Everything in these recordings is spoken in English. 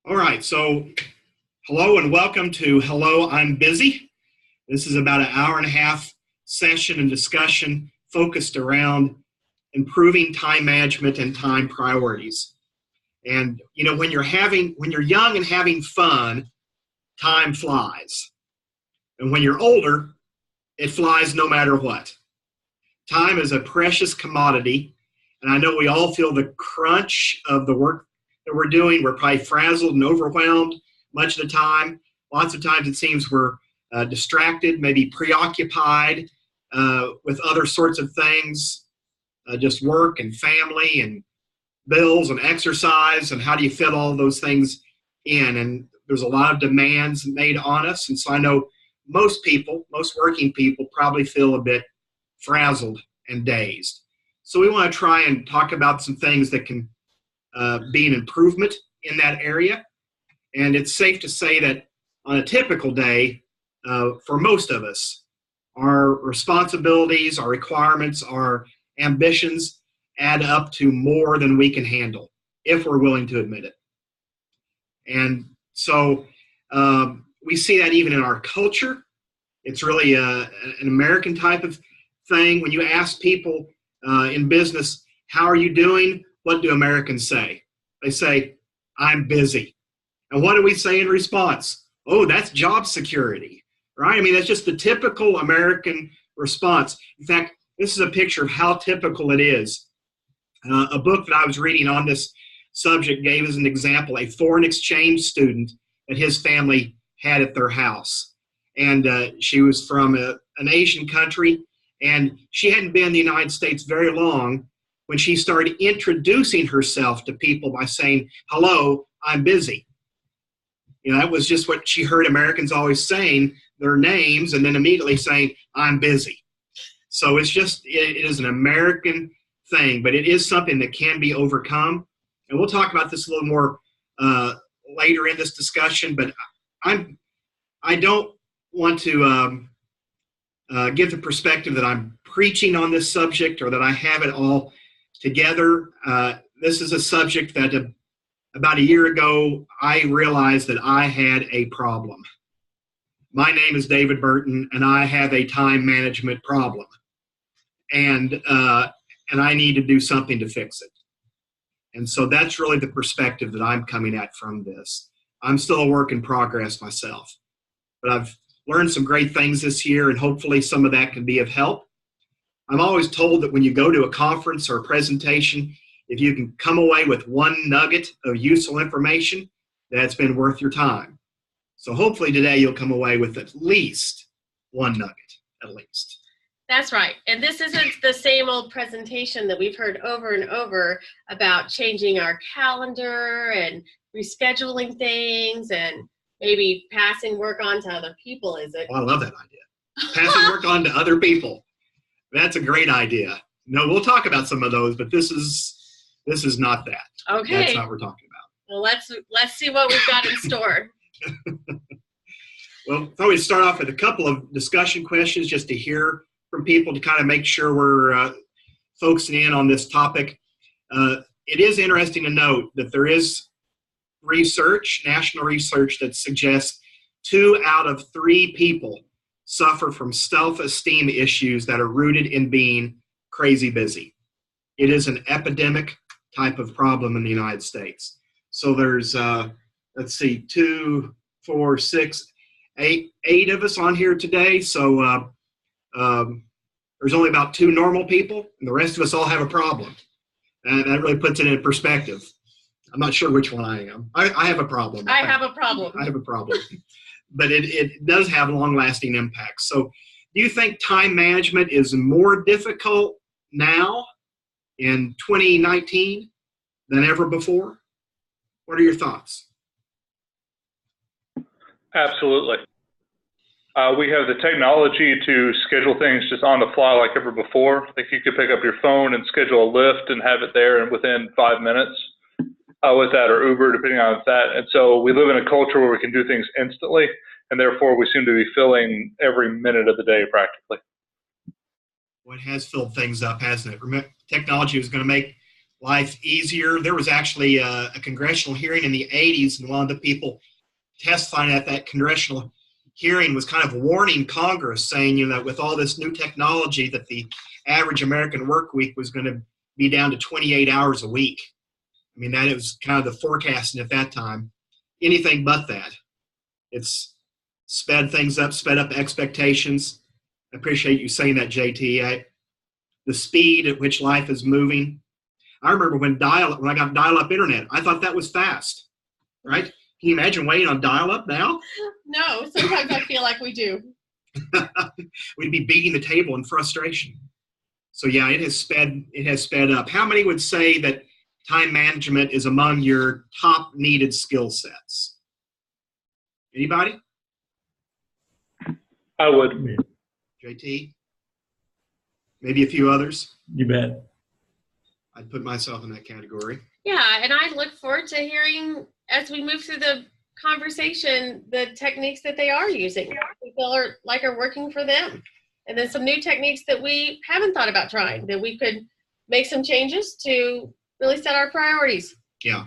All right, so hello and welcome to Hello, I'm Busy. This is about an hour and a half session and discussion focused around improving time management and time priorities. And you know, when you're young and having fun, time flies. And when you're older, it flies no matter what. Time is a precious commodity, and I know we all feel the crunch of the work that we're doing. We're probably frazzled and overwhelmed much of the time. Lots of times it seems we're distracted, maybe preoccupied with other sorts of things, just work and family and bills and exercise, and how do you fit all of those things in? And there's a lot of demands made on us, and so I know most working people probably feel a bit frazzled and dazed. So we want to try and talk about some things that can be an improvement in that area. And it's safe to say that on a typical day, for most of us, our responsibilities, our requirements, our ambitions add up to more than we can handle, if we're willing to admit it. And so we see that even in our culture. It's really an American type of thing. When you ask people in business, how are you doing? What do Americans say? They say, I'm busy. And what do we say in response? Oh, that's job security, right? I mean, that's just the typical American response. In fact, this is a picture of how typical it is. A book that I was reading on this subject gave as an example a foreign exchange student that his family had at their house. And she was from an Asian country, and she hadn't been in the United States very long when she started introducing herself to people by saying, hello, I'm busy. You know, that was just what she heard Americans always saying, their names, and then immediately saying, I'm busy. So it is an American thing, but it is something that can be overcome. And we'll talk about this a little more later in this discussion, but I don't want to give the perspective that I'm preaching on this subject or that I have it all together. This is a subject that about a year ago, I realized that I had a problem. My name is David Burton, and I have a time management problem. And I need to do something to fix it. And so that's really the perspective that I'm coming at from this. I'm still a work in progress myself, but I've learned some great things this year, and hopefully some of that can be of help. I'm always told that when you go to a conference or a presentation, if you can come away with one nugget of useful information, that's been worth your time. So hopefully today you'll come away with at least one nugget, at least. That's right. And this isn't the same old presentation that we've heard over and over about changing our calendar and rescheduling things and maybe passing work on to other people, is it? Oh, I love that idea. Passing work on to other people. That's a great idea. No, we'll talk about some of those, but this is not that. Okay. That's not what we're talking about. Well, let's see what we've got in store. Well, I thought we'd start off with a couple of discussion questions just to hear from people to kind of make sure we're focusing in on this topic. It is interesting to note that there is research, national research, that suggests 2 out of 3 people suffer from self-esteem issues that are rooted in being crazy busy. It is an epidemic type of problem in the United States. So there's, 2, 4, 6, 8 of us on here today. So there's only about 2 normal people, and the rest of us all have a problem. And that really puts it in perspective. I'm not sure which one I am. I have a problem. I have a problem. I have a problem. But it does have long-lasting impacts. So do you think time management is more difficult now in 2019 than ever before? What are your thoughts? Absolutely. We have the technology to schedule things just on the fly like ever before. Like you could pick up your phone and schedule a Lyft and have it there and within 5 minutes with that, or Uber, depending on that. And so we live in a culture where we can do things instantly, and therefore we seem to be filling every minute of the day practically. Well, it has filled things up, hasn't it? Remember, technology was going to make life easier. There was actually a congressional hearing in the 80s, and one of the people testifying at that congressional hearing was kind of warning Congress, saying, that with all this new technology, that the average American work week was going to be down to 28 hours a week. I mean, that was kind of the forecasting at that time. Anything but that. It's sped things up, sped up expectations. I appreciate you saying that, JT. The speed at which life is moving. I remember when I got dial-up internet, I thought that was fast, right? Can you imagine waiting on dial-up now? No, sometimes I feel like we do. We'd be beating the table in frustration. So yeah, it has sped up. How many would say that time management is among your top needed skill sets? Anybody? I would. JT? Maybe a few others? You bet. I'd put myself in that category. Yeah, and I look forward to hearing, as we move through the conversation, the techniques that they are using. We feel are working for them. And then some new techniques that we haven't thought about trying, that we could make some changes to really set our priorities. Yeah.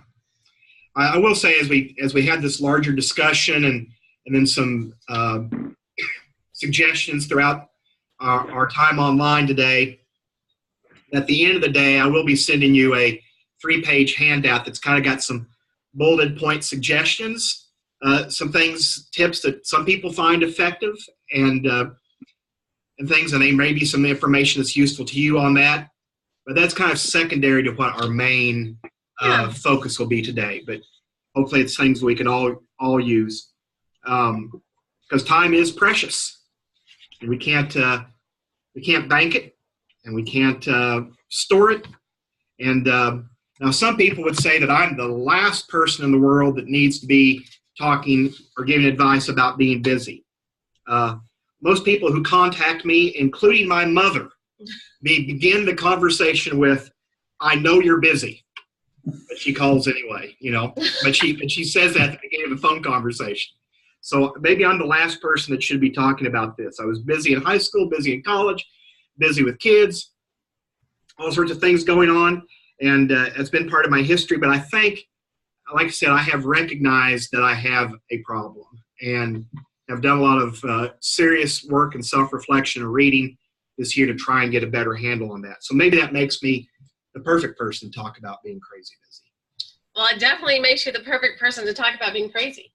I will say, as we had this larger discussion and then some suggestions throughout our time online today, at the end of the day, I will be sending you a 3-page handout that's kind of got some bulleted point suggestions, some tips that some people find effective, and things, and there may be some information that's useful to you on that. But that's kind of secondary to what our main focus will be today. But hopefully it's things we can all use, because time is precious, and we can't bank it, and we can't store it. And now some people would say that I'm the last person in the world that needs to be talking or giving advice about being busy. Most people who contact me, including my mother, begin the conversation with, "I know you're busy," but she calls anyway, But she says that at the beginning of a phone conversation. So maybe I'm the last person that should be talking about this. I was busy in high school, busy in college, busy with kids, all sorts of things going on, and it's been part of my history. But I think, like I said, I have recognized that I have a problem, and I've done a lot of serious work and self-reflection and reading this year to try and get a better handle on that. So maybe that makes me the perfect person to talk about being crazy busy. Well, it definitely makes you the perfect person to talk about being crazy.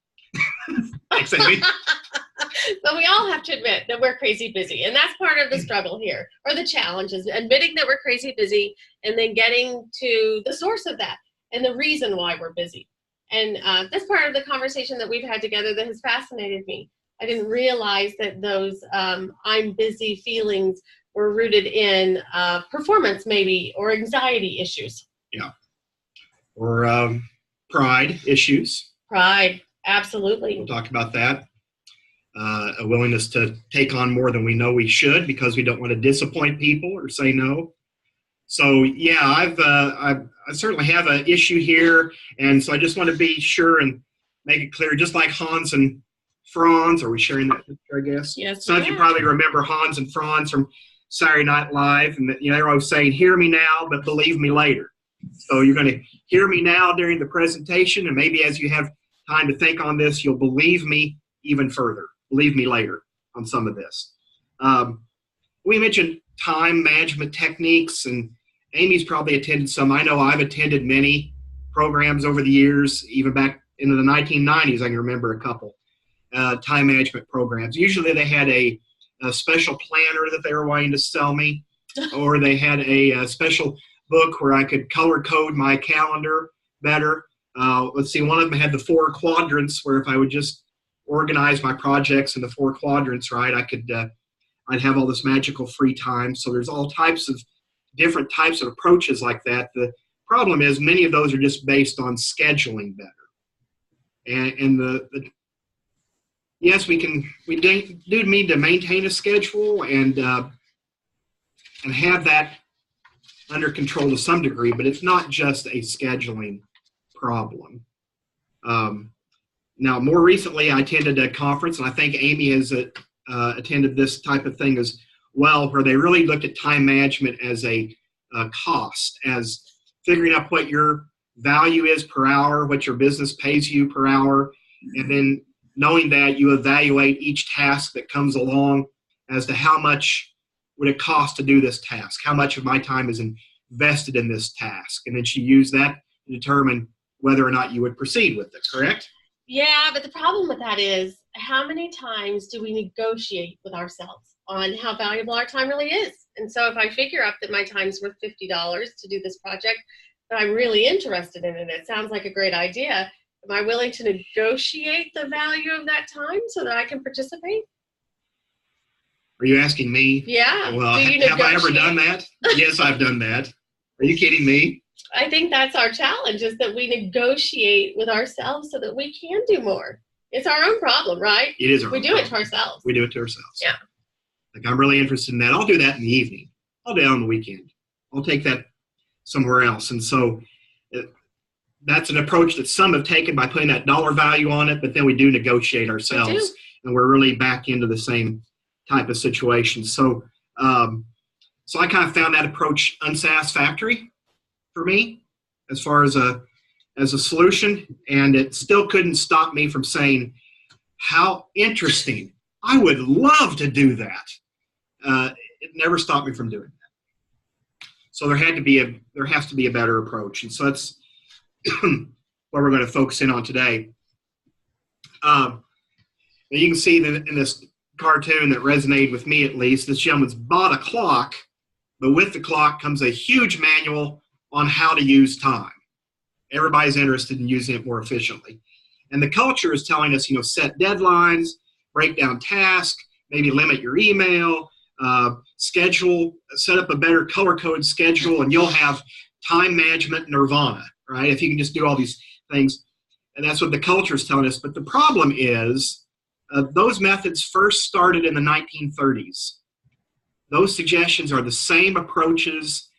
Thanks, Amy. But we all have to admit that we're crazy busy, and that's part of the struggle here, or the challenge, is admitting that we're crazy busy and then getting to the source of that and the reason why we're busy. And that's part of the conversation that we've had together that has fascinated me. I didn't realize that those I'm busy feelings were rooted in performance, maybe, or anxiety issues. Yeah. Or pride issues. Pride, absolutely. We'll talk about that. A willingness to take on more than we know we should because we don't want to disappoint people or say no. So yeah, I certainly have an issue here, and so I just want to be sure and make it clear. Just like Hans and Franz, are we sharing that picture, I guess? Yes. Some of you probably remember Hans and Franz from Saturday Night Live, and they're always saying, "Hear me now, but believe me later." So you're going to hear me now during the presentation, and maybe as you have time to think on this, you'll believe me even further. Believe me later on some of this. We mentioned time management techniques, and Amy's probably attended some. I know I've attended many programs over the years, even back into the 1990s. I can remember a couple time management programs. Usually they had a special planner that they were wanting to sell me, or they had a special book where I could color code my calendar better. Let's see, one of them had the 4 quadrants, where if I would just organize my projects in the 4 quadrants, right, I'd have all this magical free time. So there's all types of different types of approaches like that. The problem is many of those are just based on scheduling better. And yes, we do need to maintain a schedule and have that under control to some degree, but it's not just a scheduling problem. Now, more recently, I attended a conference, and I think Amy has attended this type of thing as well, where they really looked at time management as a cost, as figuring out what your value is per hour, what your business pays you per hour, and then knowing that you evaluate each task that comes along as to how much would it cost to do this task, how much of my time is invested in this task, and then she used that to determine whether or not you would proceed with it, correct? Yeah, but the problem with that is, how many times do we negotiate with ourselves on how valuable our time really is? And so if I figure out that my time's worth $50 to do this project, but I'm really interested in it, it sounds like a great idea, am I willing to negotiate the value of that time so that I can participate? Are you asking me? Yeah. Well, have I ever done that? Yes, I've done that. Are you kidding me? I think that's our challenge, is that we negotiate with ourselves so that we can do more. It's our own problem, right? It is our own own problem. We do problem. it to ourselves. We do it to ourselves. Yeah. Like, I'm really interested in that. I'll do that in the evening. I'll do it on the weekend. I'll take that somewhere else. And so that's an approach that some have taken by putting that dollar value on it, but then we do negotiate ourselves, and we're really back into the same type of situation. So, so I kind of found that approach unsatisfactory for me as far as a solution, and it still couldn't stop me from saying, how interesting. I would love to do that. It never stopped me from doing that. So there has to be a better approach. And so that's what we're going to focus in on today. You can see that in this cartoon that resonated with me, at least, this gentleman's bought a clock, but with the clock comes a huge manual on how to use time. Everybody's interested in using it more efficiently. And the culture is telling us, set deadlines, break down tasks, maybe limit your email, schedule, set up a better color code schedule, and you'll have time management nirvana, right? If you can just do all these things. And that's what the culture is telling us. But the problem is those methods first started in the 1930s. Those suggestions are the same approaches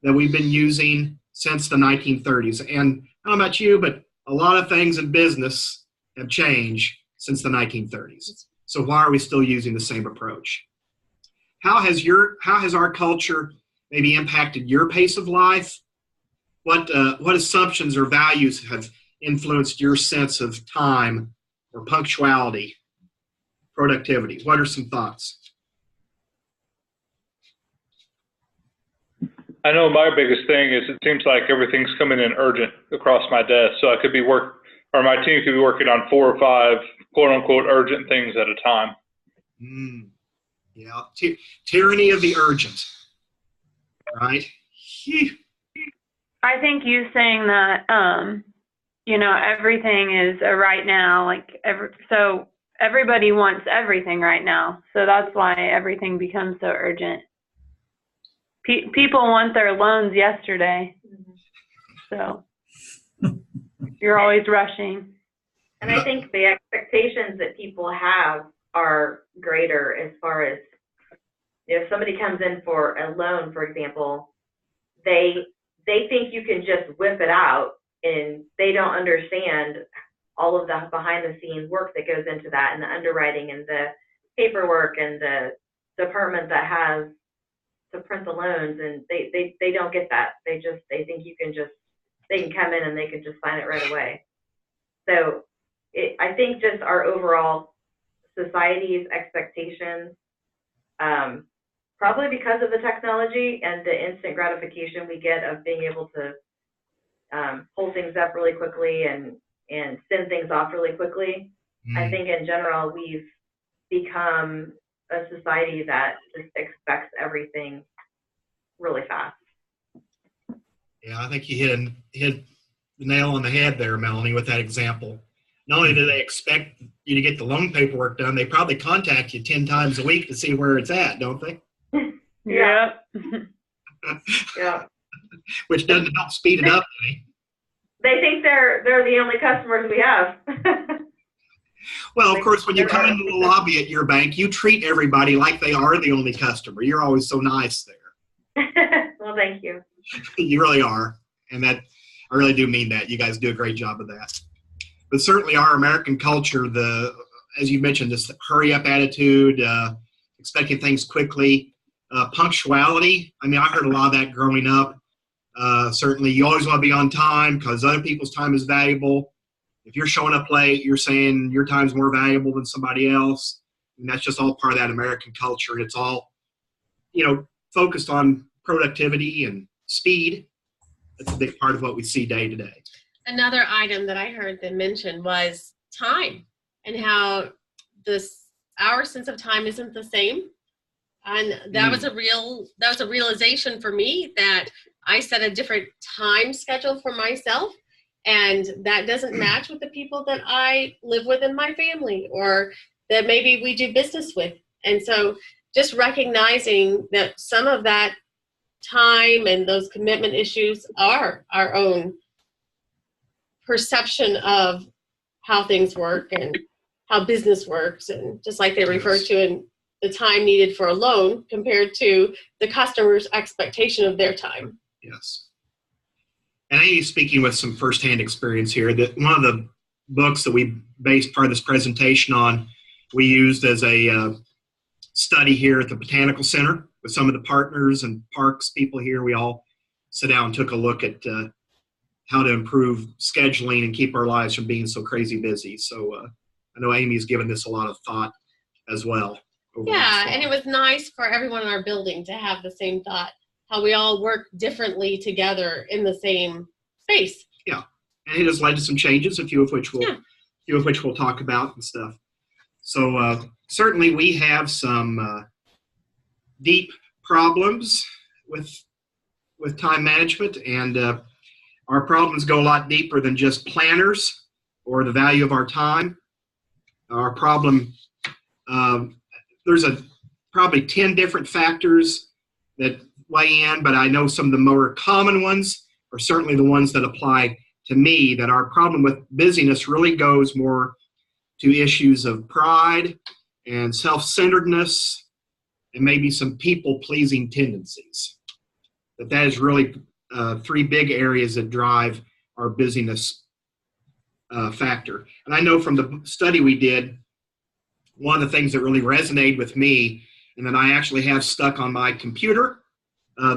that we've been using since the 1930s. And I don't know about you, but a lot of things in business have changed since the 1930s. So why are we still using the same approach? How has our culture maybe impacted your pace of life? What assumptions or values have influenced your sense of time or punctuality, productivity? What are some thoughts? I know my biggest thing is it seems like everything's coming in urgent across my desk. So I could be my team could be working on 4 or 5 quote unquote urgent things at a time. Yeah. Tyranny of the urgent. Right? I think you saying that, everything is a right now, so everybody wants everything right now. So that's why everything becomes so urgent. People want their loans yesterday. So you're always rushing. And I think the expectations that people have are greater as far as if somebody comes in for a loan, for example, they think you can just whip it out, and they don't understand all of the behind the scenes work that goes into that, and the underwriting and the paperwork and the department that has to print the loans, and they don't get that. They think they can come in and they can just sign it right away. So I think just our overall society's expectations, probably because of the technology and the instant gratification we get of being able to pull things up really quickly and send things off really quickly. I think in general we've become a society that just expects everything really fast. Yeah, I think you hit the nail on the head there, Melanie, with that example. Not only do they expect you to get the loan paperwork done, they probably contact you 10 times a week to see where it's at, don't they? Yeah. Yeah. Which doesn't help speed it up any. They think they're the only customers we have. Well, of course, when you come into the lobby at your bank, you treat everybody like they are the only customer. You're always so nice there. Well, thank you. You really are. And that, I really do mean that. You guys do a great job of that. But certainly our American culture, as you mentioned, this hurry-up attitude, expecting things quickly, punctuality. I mean, I heard a lot of that growing up. Certainly, you always want to be on time because other people's time is valuable. If you're showing up late, you're saying your time's more valuable than somebody else. And that's just all part of that American culture. And it's all, focused on productivity and speed. That's a big part of what we see day to day. Another item that I heard them mention was time and how our sense of time isn't the same. And that was a realization for me that I set a different time schedule for myself, and that doesn't match with the people that I live with in my family or that maybe we do business with. And so just recognizing that some of that time and those commitment issues are our own perception of how things work and how business works, and just like they refer to in the time needed for a loan compared to the customer's expectation of their time. Yes. And Amy's speaking with some firsthand experience here. That one of the books that we based part of this presentation on, we used as a study here at the Botanical Center with some of the partners and parks people here. We all sat down and took a look at how to improve scheduling and keep our lives from being so crazy busy. So I know Amy's given this a lot of thought as well. Yeah, and it was nice for everyone in our building to have the same thought, how we all work differently together in the same space. Yeah, and it has led to some changes, a few of which we'll talk about and stuff. So certainly we have some deep problems with time management, and our problems go a lot deeper than just planners or the value of our time. Our problem, there's probably 10 different factors that weigh in, but I know some of the more common ones are certainly the ones that apply to me, that our problem with busyness really goes more to issues of pride and self-centeredness and maybe some people-pleasing tendencies. But that is really three big areas that drive our busyness factor. And I know from the study we did, one of the things that really resonated with me and that I actually have stuck on my computer,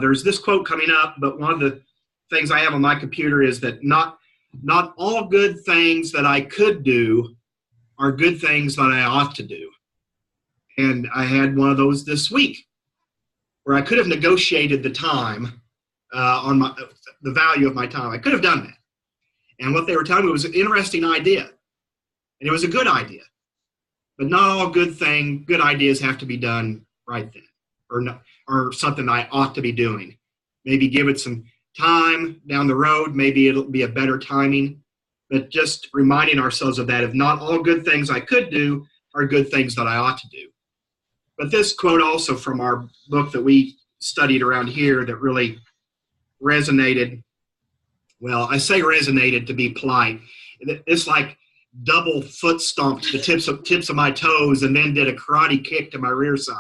there's this quote coming up, but one of the things I have on my computer is that not all good things that I could do are good things that I ought to do. And I had one of those this week where I could have negotiated the time on the value of my time. I could have done that. And what they were telling me was an interesting idea. And it was a good idea. But not all good ideas have to be done right then, or something I ought to be doing. Maybe give it some time down the road. Maybe it'll be a better timing. But just reminding ourselves of that, if not all good things I could do are good things that I ought to do. But this quote also from our book that we studied around here that really resonated. Well, I say resonated to be polite. It's like double foot stomped the tips of my toes and then did a karate kick to my rear side.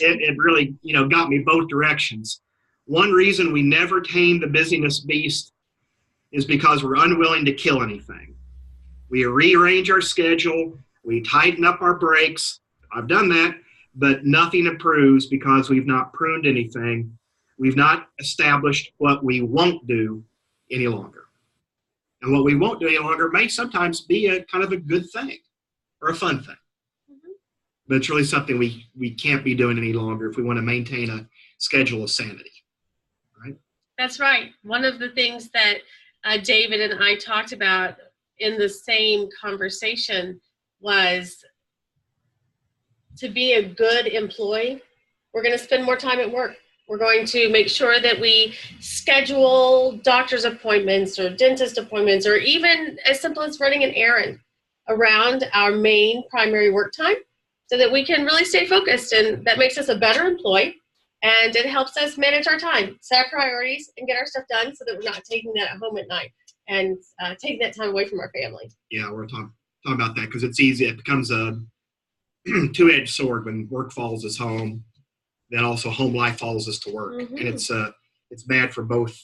It really, got me both directions. One reason we never tame the busyness beast is because we're unwilling to kill anything. We rearrange our schedule. We tighten up our brakes. I've done that, but nothing improves because we've not pruned anything. We've not established what we won't do any longer. And what we won't do any longer may sometimes be a kind of a good thing or a fun thing. Mm-hmm. But it's really something we can't be doing any longer if we want to maintain a schedule of sanity. Right? That's right. One of the things that David and I talked about in the same conversation was to be a good employee, we're going to spend more time at work. We're going to make sure that we schedule doctor's appointments or dentist appointments, or even as simple as running an errand around our main primary work time so that we can really stay focused. And that makes us a better employee, and it helps us manage our time, set our priorities, and get our stuff done so that we're not taking that at home at night and taking that time away from our family. Yeah, we're talking about that because it's easy. It becomes a two-edged sword when work follows us home. Then also home life follows us to work, mm-hmm. and it's bad for both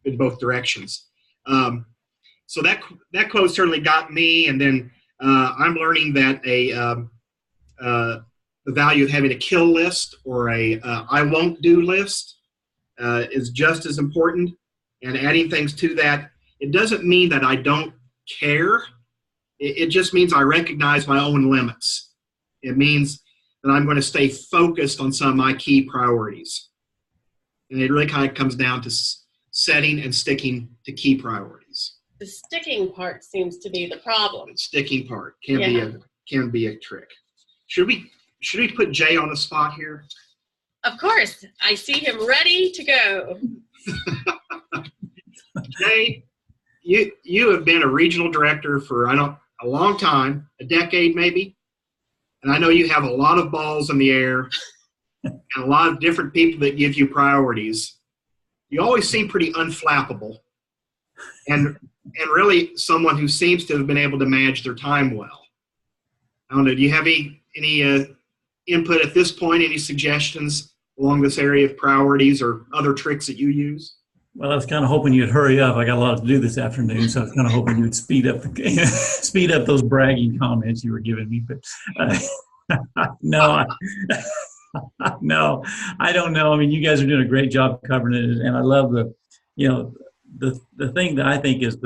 in both directions. So that quote certainly got me, and then I'm learning that the value of having a kill list or a I won't do list is just as important and adding things to that, it doesn't mean that I don't care. It just means I recognize my own limits. It means that I'm going to stay focused on some of my key priorities. And it really kind of comes down to setting and sticking to key priorities. The sticking part seems to be the problem. Sticking part can be a trick. Should we put Jay on the spot here? Of course, I see him ready to go. Jay, you have been a regional director for a long time, a decade maybe, and I know you have a lot of balls in the air and a lot of different people that give you priorities. You always seem pretty unflappable, and really someone who seems to have been able to manage their time well. I don't know. Do you have any input at this point? Any suggestions along this area of priorities or other tricks that you use? Well, I was kind of hoping you'd hurry up. I got a lot to do this afternoon, so I was kind of hoping you'd speed up those bragging comments you were giving me. But no, no, I don't know. I mean, you guys are doing a great job covering it, and I love the thing that I think is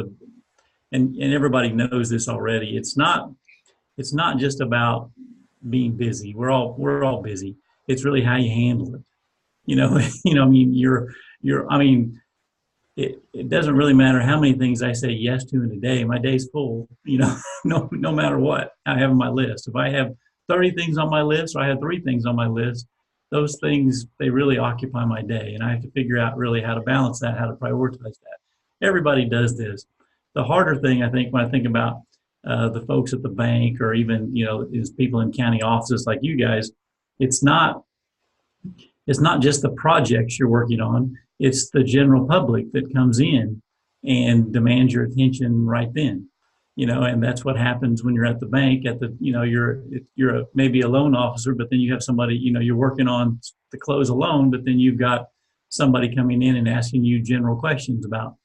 and everybody knows this already. It's not just about being busy. We're all busy. It's really how you handle it. I mean, it doesn't really matter how many things I say yes to in a day. My day's full, no matter what I have on my list. If I have 30 things on my list, or I have 3 things on my list, those things, they really occupy my day. And I have to figure out really how to balance that, how to prioritize that. Everybody does this. The harder thing, I think, when I think about the folks at the bank, or even, is people in county offices like you guys, it's not just the projects you're working on. It's the general public that comes in and demands your attention right then, and that's what happens when you're at the bank. You're maybe a loan officer, but then you have somebody, you're working on to close a loan, but then you've got somebody coming in and asking you general questions about,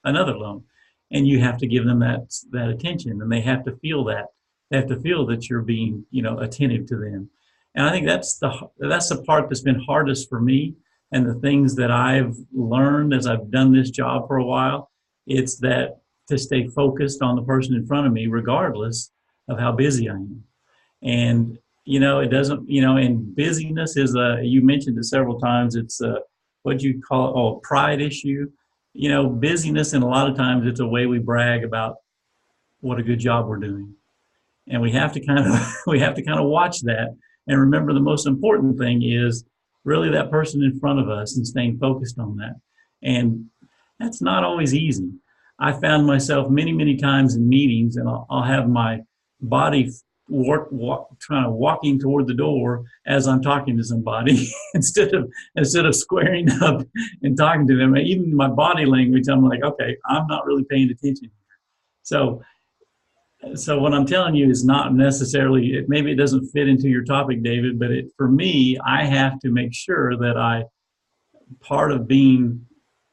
another loan, and you have to give them that attention, and they have to feel that. They have to feel that you're being, attentive to them. And I think that's the part that's been hardest for me. And the things that I've learned as I've done this job for a while, it's that to stay focused on the person in front of me, regardless of how busy I am. And, it doesn't, and busyness is you mentioned it several times, it's what you call a pride issue. Busyness, and a lot of times it's a way we brag about what a good job we're doing. And we have to kind of watch that and remember the most important thing is really that person in front of us and staying focused on that. And that's not always easy. I found myself many, many times in meetings, and I'll have my body kind of walking toward the door as I'm talking to somebody instead of squaring up and talking to them. Even my body language, I'm like, okay, I'm not really paying attention. So what I'm telling you is not necessarily, maybe it doesn't fit into your topic, David, but for me, I have to make sure that part of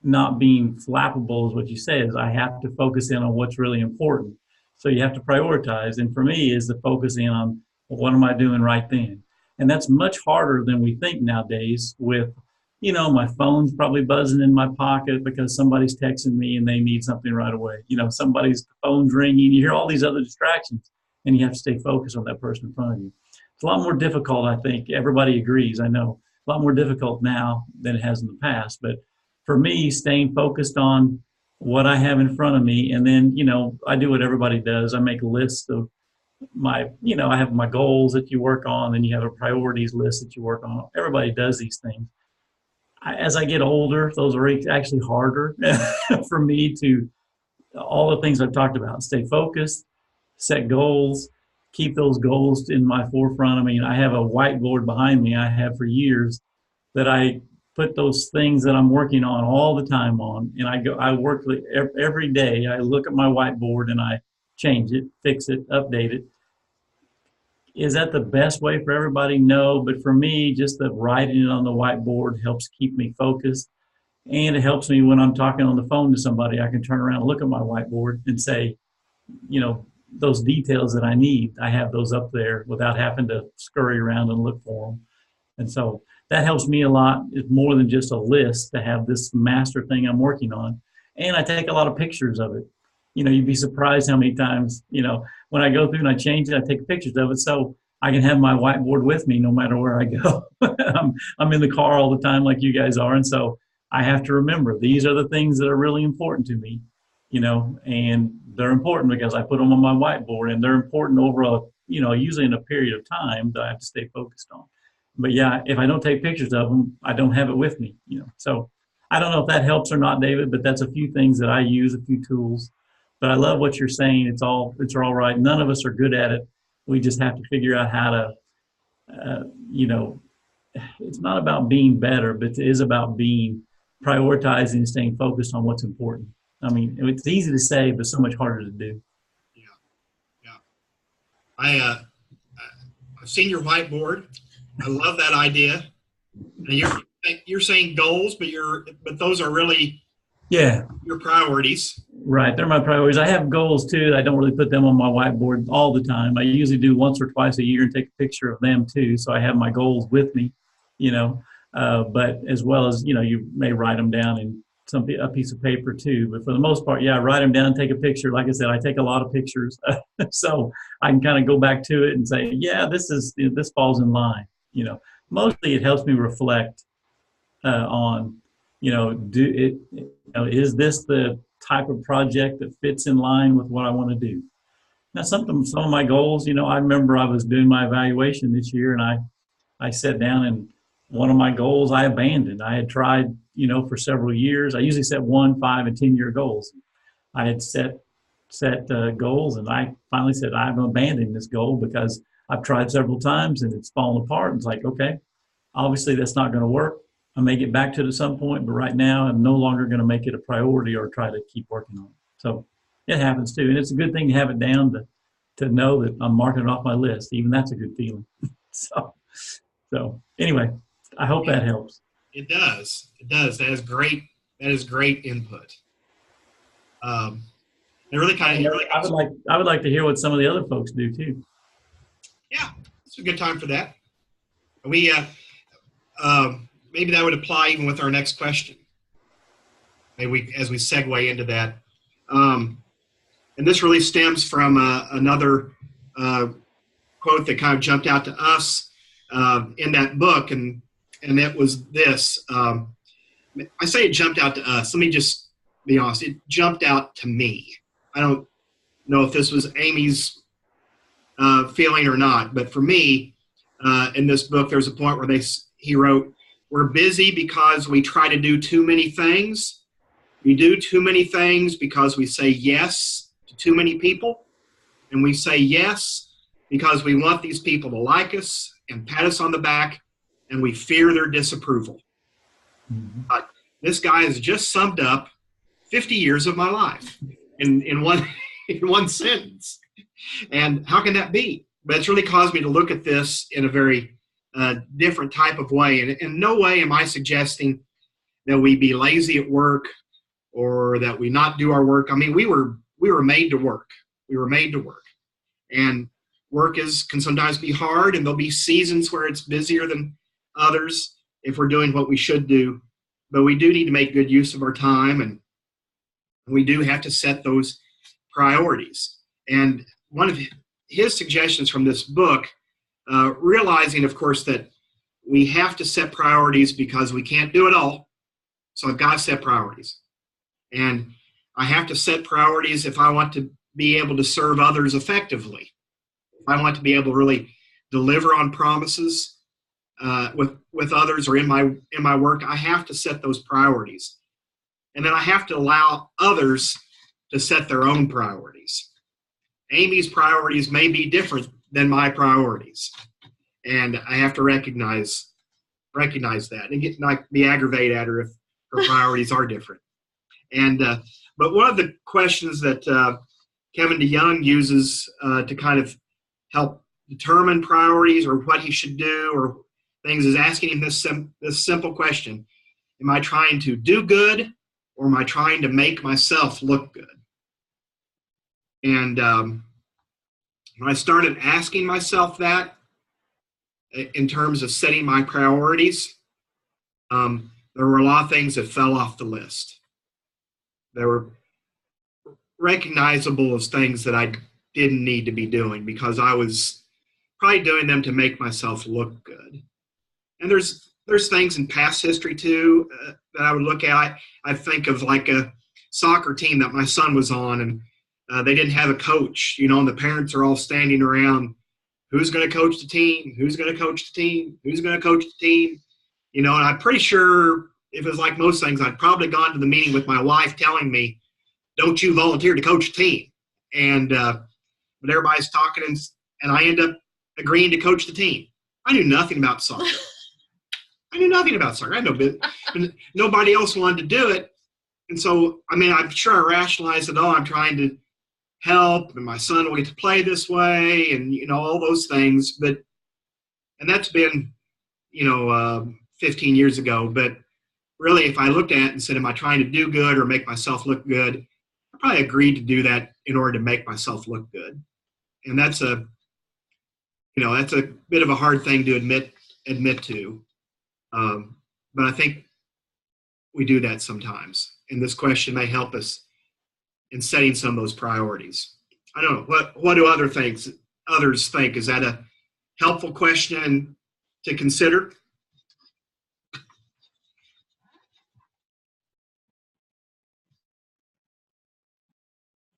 not being flappable is what you say, is I have to focus in on what's really important. So you have to prioritize. And for me is to focus in on what am I doing right then? And that's much harder than we think nowadays with, my phone's probably buzzing in my pocket because somebody's texting me and they need something right away. Somebody's phone's ringing. You hear all these other distractions, and you have to stay focused on that person in front of you. It's a lot more difficult, I think. Everybody agrees, I know. A lot more difficult now than it has in the past. But for me, staying focused on what I have in front of me, and then, I do what everybody does. I make lists of I have my goals that you work on, and you have a priorities list that you work on. Everybody does these things. As I get older, those are actually harder for me to, all the things I've talked about, stay focused, set goals, keep those goals in my forefront. I mean, I have a whiteboard behind me I have for years that I put those things that I'm working on all the time on. And I work every day. I look at my whiteboard and I change it, fix it, update it. Is that the best way for everybody? No, but for me, just the writing it on the whiteboard helps keep me focused. And it helps me when I'm talking on the phone to somebody, I can turn around and look at my whiteboard and say, those details that I need, I have those up there without having to scurry around and look for them. And so that helps me a lot. It's more than just a list to have this master thing I'm working on. And I take a lot of pictures of it. You'd be surprised how many times, when I go through and I change it, I take pictures of it so I can have my whiteboard with me no matter where I go. I'm in the car all the time like you guys are. And so I have to remember these are the things that are really important to me, and they're important because I put them on my whiteboard, and they're important over usually in a period of time that I have to stay focused on. But yeah, if I don't take pictures of them, I don't have it with me, So I don't know if that helps or not, David, but that's a few things that I use, a few tools. But I love what you're saying. It's all right. None of us are good at it. We just have to figure out how to, it's not about being better, but it is about prioritizing and staying focused on what's important. I mean, it's easy to say, but so much harder to do. Yeah. I've seen your whiteboard. I love that idea. And you're saying goals, but those are really your priorities. Right, they're my priorities. I have goals too. I don't really put them on my whiteboard all the time. I usually do once or twice a year and take a picture of them too. So I have my goals with me, but as well as, you may write them down in a piece of paper too. But for the most part, I write them down, take a picture. Like I said, I take a lot of pictures. So I can kind of go back to it and say, this falls in line. Mostly it helps me reflect on, is this the type of project that fits in line with what I want to do? Now, some of my goals, I remember I was doing my evaluation this year, and I sat down, and one of my goals I abandoned. I had tried, for several years. I usually set 1, 5, and 10-year goals. I had set goals, and I finally said, I'm abandoning this goal because I've tried several times and it's fallen apart. It's like, okay, obviously that's not going to work. I may get back to it at some point, but right now I'm no longer going to make it a priority or try to keep working on it. So it happens too. And it's a good thing to have it down to know that I'm marking it off my list. Even that's a good feeling. So anyway, I hope that helps. It does. It does. That is great. That is great input. It really kind of. I would like to hear what some of the other folks do too. Yeah, it's a good time for that. We maybe that would apply even with our next question. Maybe as we segue into that, and this really stems from another quote that kind of jumped out to us in that book, and it was this. I say it jumped out to us. Let me just be honest. It jumped out to me. I don't know if this was Amy's feeling or not, but for me, in this book, there's a point where he wrote, "We're busy because we try to do too many things. We do too many things because we say yes to too many people, and we say yes because we want these people to like us and pat us on the back, and we fear their disapproval." Mm-hmm. This guy has just summed up 50 years of my life in one sentence. And how can that be? But it's really caused me to look at this in a very different type of way. And in no way am I suggesting that we be lazy at work or that we not do our work. I mean, we were made to work. We were made to work. And work can sometimes be hard, and there'll be seasons where it's busier than others if we're doing what we should do. But we do need to make good use of our time, and we do have to set those priorities. And one of his suggestions from this book, realizing, of course, that we have to set priorities because we can't do it all. So I've got to set priorities. And I have to set priorities if I want to be able to serve others effectively. If I want to be able to really deliver on promises with others or in my work, I have to set those priorities. And then I have to allow others to set their own priorities. Amy's priorities may be different than my priorities. And I have to recognize that and not be aggravated at her if her priorities are different. And but one of the questions that Kevin DeYoung uses to kind of help determine priorities or what he should do or things is asking him this simple question: am I trying to do good, or am I trying to make myself look good? And when I started asking myself that in terms of setting my priorities, There were a lot of things that fell off the list. They were recognizable as things that I didn't need to be doing because I was probably doing them to make myself look good. And there's things in past history too that I would look at. I think of like a soccer team that my son was on, and they didn't have a coach, and the parents are all standing around. Who's going to coach the team? Who's going to coach the team? Who's going to coach the team? And I'm pretty sure if it was like most things, I'd probably gone to the meeting with my wife telling me, don't you volunteer to coach the team. But everybody's talking, and I end up agreeing to coach the team. I knew nothing about soccer. I had no business. Nobody else wanted to do it. And so, I'm sure I rationalized it all. I'm trying to help, and my son will get to play this way, and, all those things. And that's been, 15 years ago. But really, if I looked at it and said, am I trying to do good or make myself look good? I probably agreed to do that in order to make myself look good. And that's a bit of a hard thing to admit to. But I think we do that sometimes. And this question may help us in setting some of those priorities. I don't know. What do others think? Is that a helpful question to consider?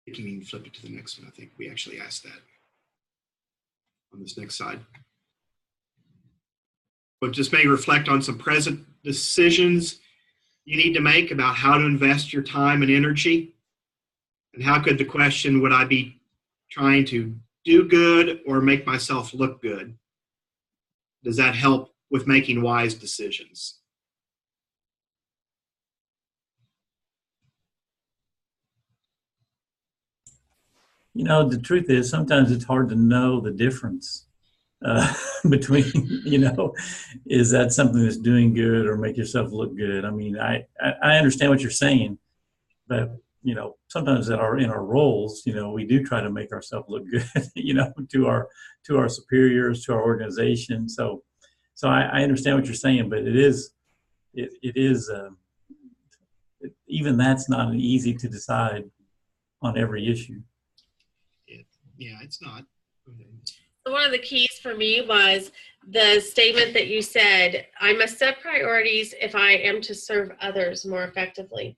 You can even flip it to the next one. I think we actually asked that on this next slide. But just maybe reflect on some present decisions you need to make about how to invest your time and energy. And how could the question, would I be trying to do good or make myself look good? Does that help with making wise decisions? The truth is sometimes it's hard to know the difference between, is that something that's doing good or make yourself look good? I understand what you're saying, but, sometimes in our roles, we do try to make ourselves look good, to our superiors, to our organization. So I understand what you're saying, but it is even that's not easy to decide on every issue. Yeah, it's not. One of the keys for me was the statement that you said, I must set priorities if I am to serve others more effectively.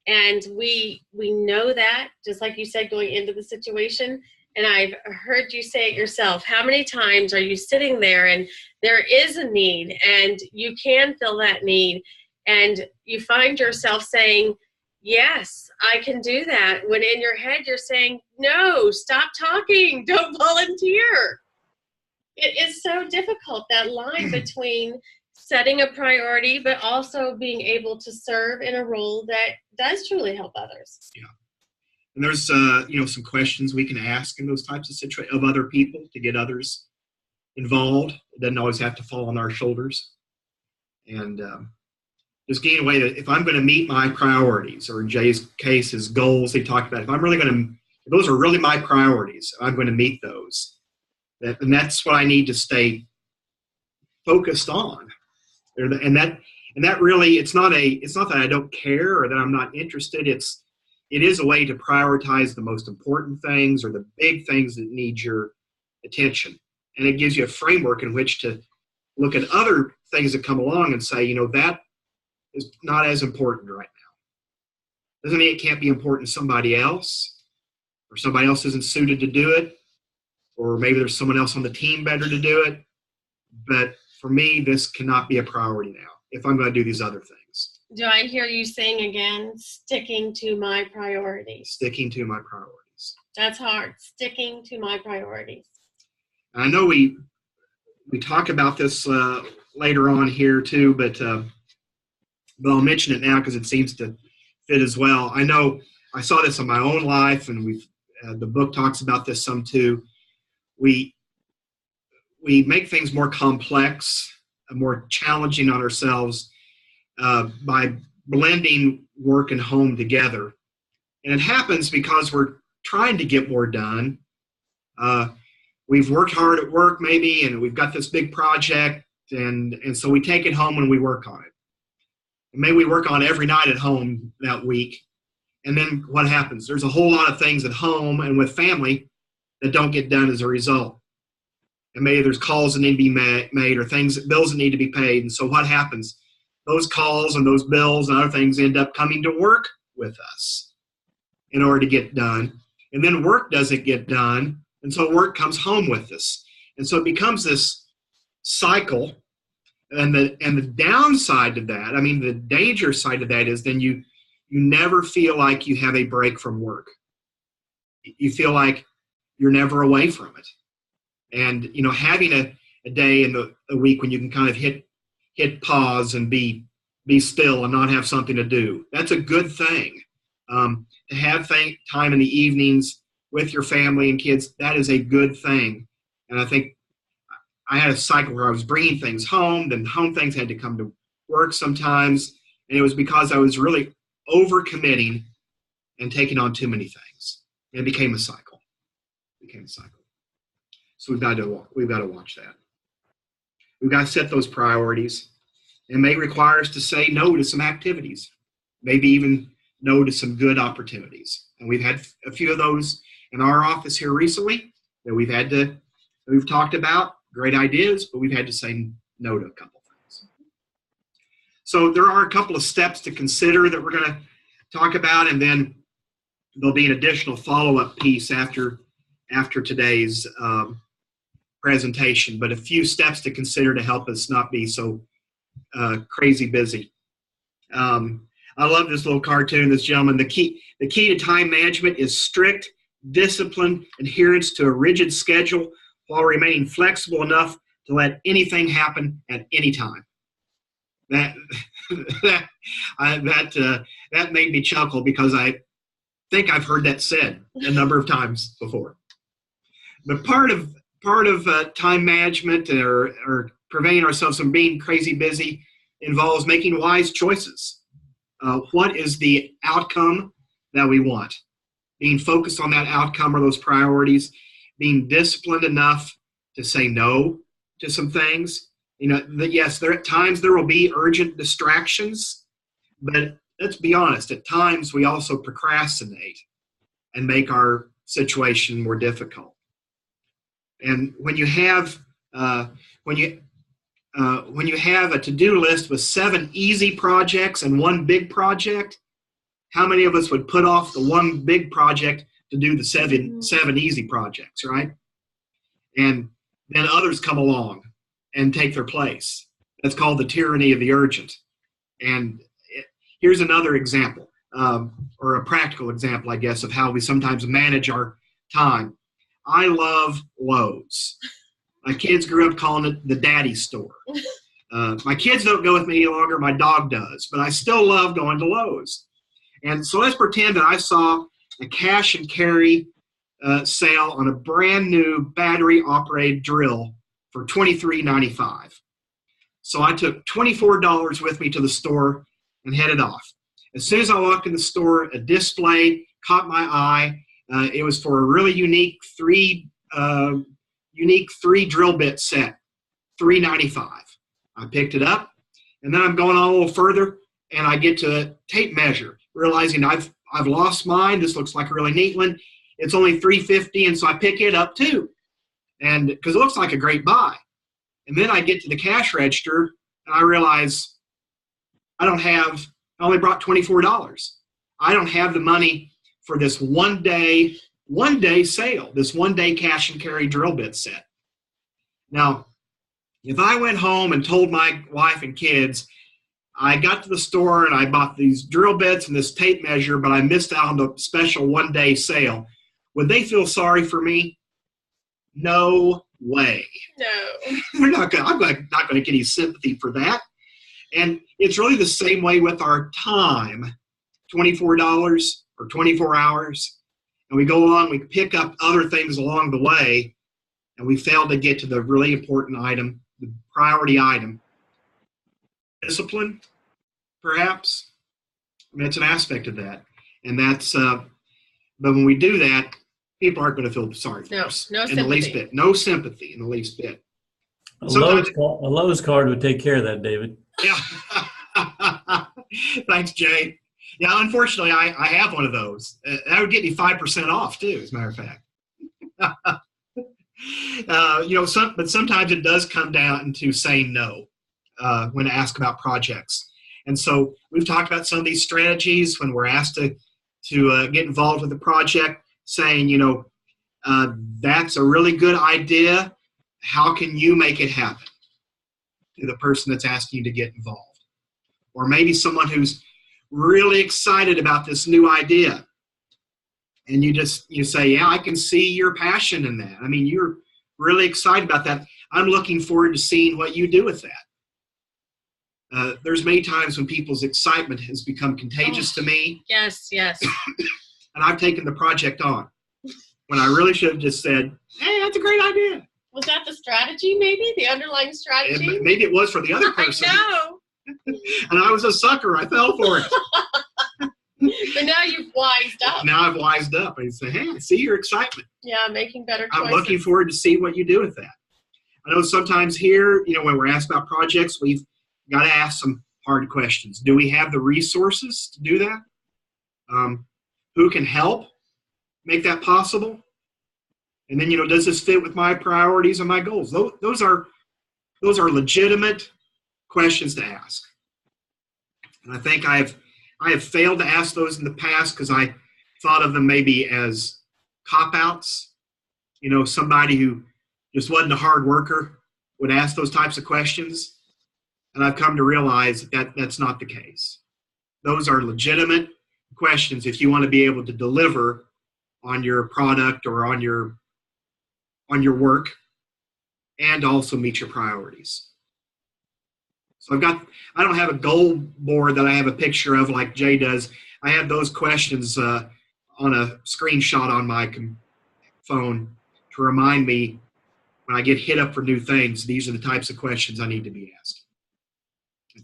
And we know that, just like you said, going into the situation. And I've heard you say it yourself. How many times are you sitting there and there is a need and you can fill that need and you find yourself saying, yes, I can do that. When in your head you're saying, no, stop talking, don't volunteer. It is so difficult, that line between setting a priority, but also being able to serve in a role that does truly help others. Yeah. And there's, some questions we can ask in those types of situations of other people to get others involved. It doesn't always have to fall on our shoulders. And just getting away that if I'm going to meet my priorities, or in Jay's case, his goals he talked about, if those are really my priorities, I'm going to meet those. And that's what I need to stay focused on. And that really, it's not that I don't care or that I'm not interested. It is a way to prioritize the most important things or the big things that need your attention. And it gives you a framework in which to look at other things that come along and say, that is not as important right now. Doesn't mean it can't be important to somebody else, or somebody else isn't suited to do it, or maybe there's someone else on the team better to do it. But for me, this cannot be a priority now if I'm going to do these other things. Do I hear you saying again, sticking to my priorities? Sticking to my priorities. That's hard, sticking to my priorities. And I know we talk about this later on here too, but I'll mention it now because it seems to fit as well. I know I saw this in my own life, and the book talks about this some too. We make things more complex, more challenging on ourselves by blending work and home together. And it happens because we're trying to get more done. We've worked hard at work maybe, and we've got this big project, and so we take it home and we work on it. And maybe we work on every night at home that week. And then what happens? There's a whole lot of things at home and with family that don't get done as a result. And maybe there's calls that need to be made or bills that need to be paid. And so what happens? Those calls and those bills and other things end up coming to work with us in order to get done. And then work doesn't get done. And so work comes home with us. And so it becomes this cycle. And the downside to that, I mean, the danger side of that is then you never feel like you have a break from work. You feel like you're never away from it. And, having a day in the week when you can kind of hit pause and be still and not have something to do, that's a good thing. To have time in the evenings with your family and kids, that is a good thing. And I think I had a cycle where I was bringing things home, then home things had to come to work sometimes, and it was because I was really overcommitting and taking on too many things. It became a cycle. So we've got to watch that. We've got to set those priorities. It may require us to say no to some activities, maybe even no to some good opportunities. And we've had a few of those in our office here recently that we've talked about, great ideas, but we've had to say no to a couple things. So there are a couple of steps to consider that we're going to talk about, and then there'll be an additional follow-up piece after today's presentation, but a few steps to consider to help us not be so crazy busy. I love this little cartoon, this gentleman. The key to time management is strict, disciplined adherence to a rigid schedule while remaining flexible enough to let anything happen at any time. That made me chuckle because I think I've heard that said a number of times before. But part of time management or preventing ourselves from being crazy busy involves making wise choices. What is the outcome that we want? Being focused on that outcome or those priorities, being disciplined enough to say no to some things. Yes, at times there will be urgent distractions, but let's be honest, at times we also procrastinate and make our situation more difficult. And when you have a to-do list with 7 easy projects and 1 big project, how many of us would put off the 1 big project to do the 7 easy projects, right? And then others come along and take their place. That's called the tyranny of the urgent. And here's another example, or a practical example, I guess, of how we sometimes manage our time. I love Lowe's. My kids grew up calling it the daddy store. My kids don't go with me any longer. My dog does. But I still love going to Lowe's. And so let's pretend that I saw a cash and carry sale on a brand new battery-operated drill for $23.95. So I took $24 with me to the store and headed off. As soon as I walked in the store, a display caught my eye. It was for a really unique three drill bit set, $3.95. I picked it up, and then I'm going on a little further, and I get to a tape measure, realizing I've lost mine. This looks like a really neat one. It's only $3.50, and so I pick it up too, and because it looks like a great buy. And then I get to the cash register, and I realize I only brought $24. I don't have the money for this one day sale, this 1-day cash and carry drill bit set. Now, if I went home and told my wife and kids, I got to the store and I bought these drill bits and this tape measure, but I missed out on the special 1-day sale, would they feel sorry for me? No way. No. I'm not going to get any sympathy for that. And it's really the same way with our time, $24 or 24 hours. And we go along, we pick up other things along the way, and we fail to get to the really important item, the priority item. Discipline, perhaps. I mean, it's an aspect of that. And that's, but when we do that, people aren't going to feel sorry for us. No in sympathy. the least bit. No sympathy in the least bit. A Lowe's card would take care of that, David. Yeah. Thanks, Jay. Yeah, unfortunately, I have one of those. That would get me 5% off, too, as a matter of fact. But sometimes it does come down to saying no when asked about projects. And so we've talked about some of these strategies when we're asked to get involved with a project, saying, that's a really good idea. How can you make it happen? To the person that's asking you to get involved. Or maybe someone who's really excited about this new idea. And you say, yeah, I can see your passion in that. I mean, you're really excited about that. I'm looking forward to seeing what you do with that. There's many times when people's excitement has become contagious to me. Yes. And I've taken the project on when I really should have just said, hey, that's a great idea. Was that the strategy, maybe? The underlying strategy? Maybe it was for the other person. I know. And I was a sucker. I fell for it. But now you've wised up. Now I've wised up. I say, hey, I see your excitement. Yeah, making better choices. I'm looking forward to see what you do with that. I know sometimes here, when we're asked about projects, we've got to ask some hard questions. Do we have the resources to do that? Who can help make that possible? And then, does this fit with my priorities and my goals? Those are legitimate questions to ask. And I think I have failed to ask those in the past because I thought of them maybe as cop-outs. Somebody who just wasn't a hard worker would ask those types of questions. And I've come to realize that that's not the case. Those are legitimate questions if you want to be able to deliver on your product or on your work and also meet your priorities. So I don't have a goal board that I have a picture of like Jay does. I have those questions on a screenshot on my phone to remind me when I get hit up for new things, these are the types of questions I need to be asking.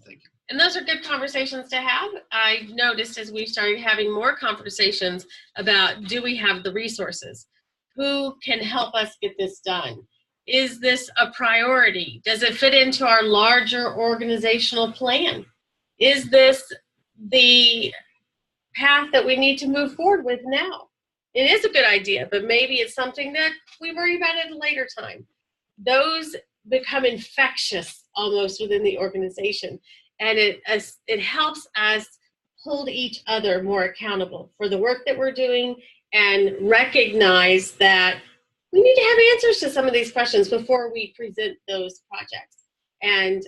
Thank you. And those are good conversations to have. I've noticed as we've started having more conversations about, do we have the resources? Who can help us get this done? Is this a priority? Does it fit into our larger organizational plan? Is this the path that we need to move forward with now? It is a good idea, but maybe it's something that we worry about at a later time. Those become infectious almost within the organization, and it helps us hold each other more accountable for the work that we're doing and recognize that we need to have answers to some of these questions before we present those projects, and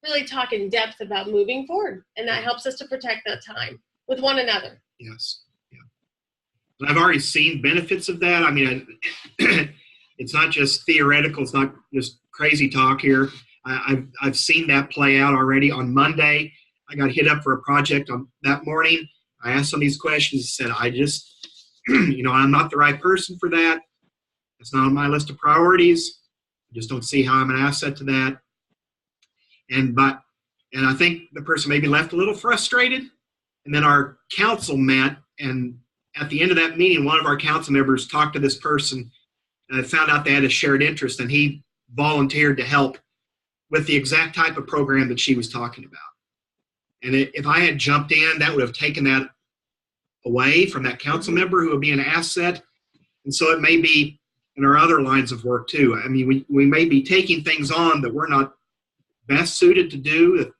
really talk in depth about moving forward. And that helps us to protect that time with one another. Yes. Yeah. And I've already seen benefits of that. I mean, it's not just theoretical. It's not just crazy talk here. I've seen that play out already. On Monday, I got hit up for a project on that morning. I asked some of these questions and said, I just, I'm not the right person for that. It's not on my list of priorities. I just don't see how I'm an asset to that. And I think the person maybe left a little frustrated. And then our council met, and at the end of that meeting, one of our council members talked to this person and found out they had a shared interest, and he volunteered to help with the exact type of program that she was talking about. And if I had jumped in, that would have taken that away from that council member who would be an asset. And so it may be in our other lines of work too. I mean, we may be taking things on that we're not best suited to do, that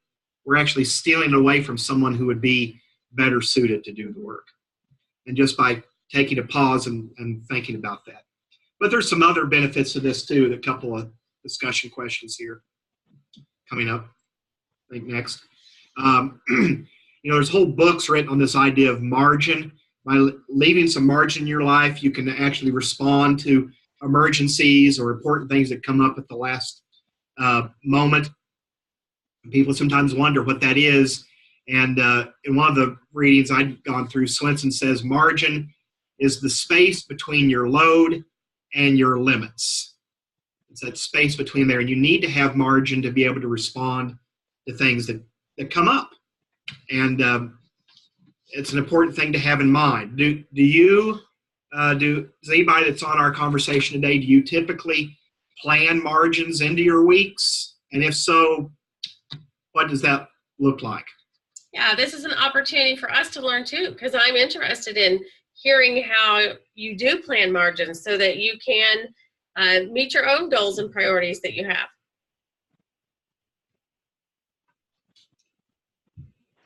we're actually stealing it away from someone who would be better suited to do the work. And just by taking a pause and thinking about that. But there's some other benefits to this too, a couple of discussion questions here coming up, I think next. There's whole books written on this idea of margin. By leaving some margin in your life, you can actually respond to emergencies or important things that come up at the last moment. People sometimes wonder what that is. And in one of the readings I'd gone through, Swenson says margin is the space between your load and your limits. It's that space between there. And you need to have margin to be able to respond to things that come up. And it's an important thing to have in mind. Does anybody that's on our conversation today, do you typically plan margins into your weeks? And if so, what does that look like? Yeah, this is an opportunity for us to learn too, because I'm interested in hearing how you do plan margins so that you can meet your own goals and priorities that you have.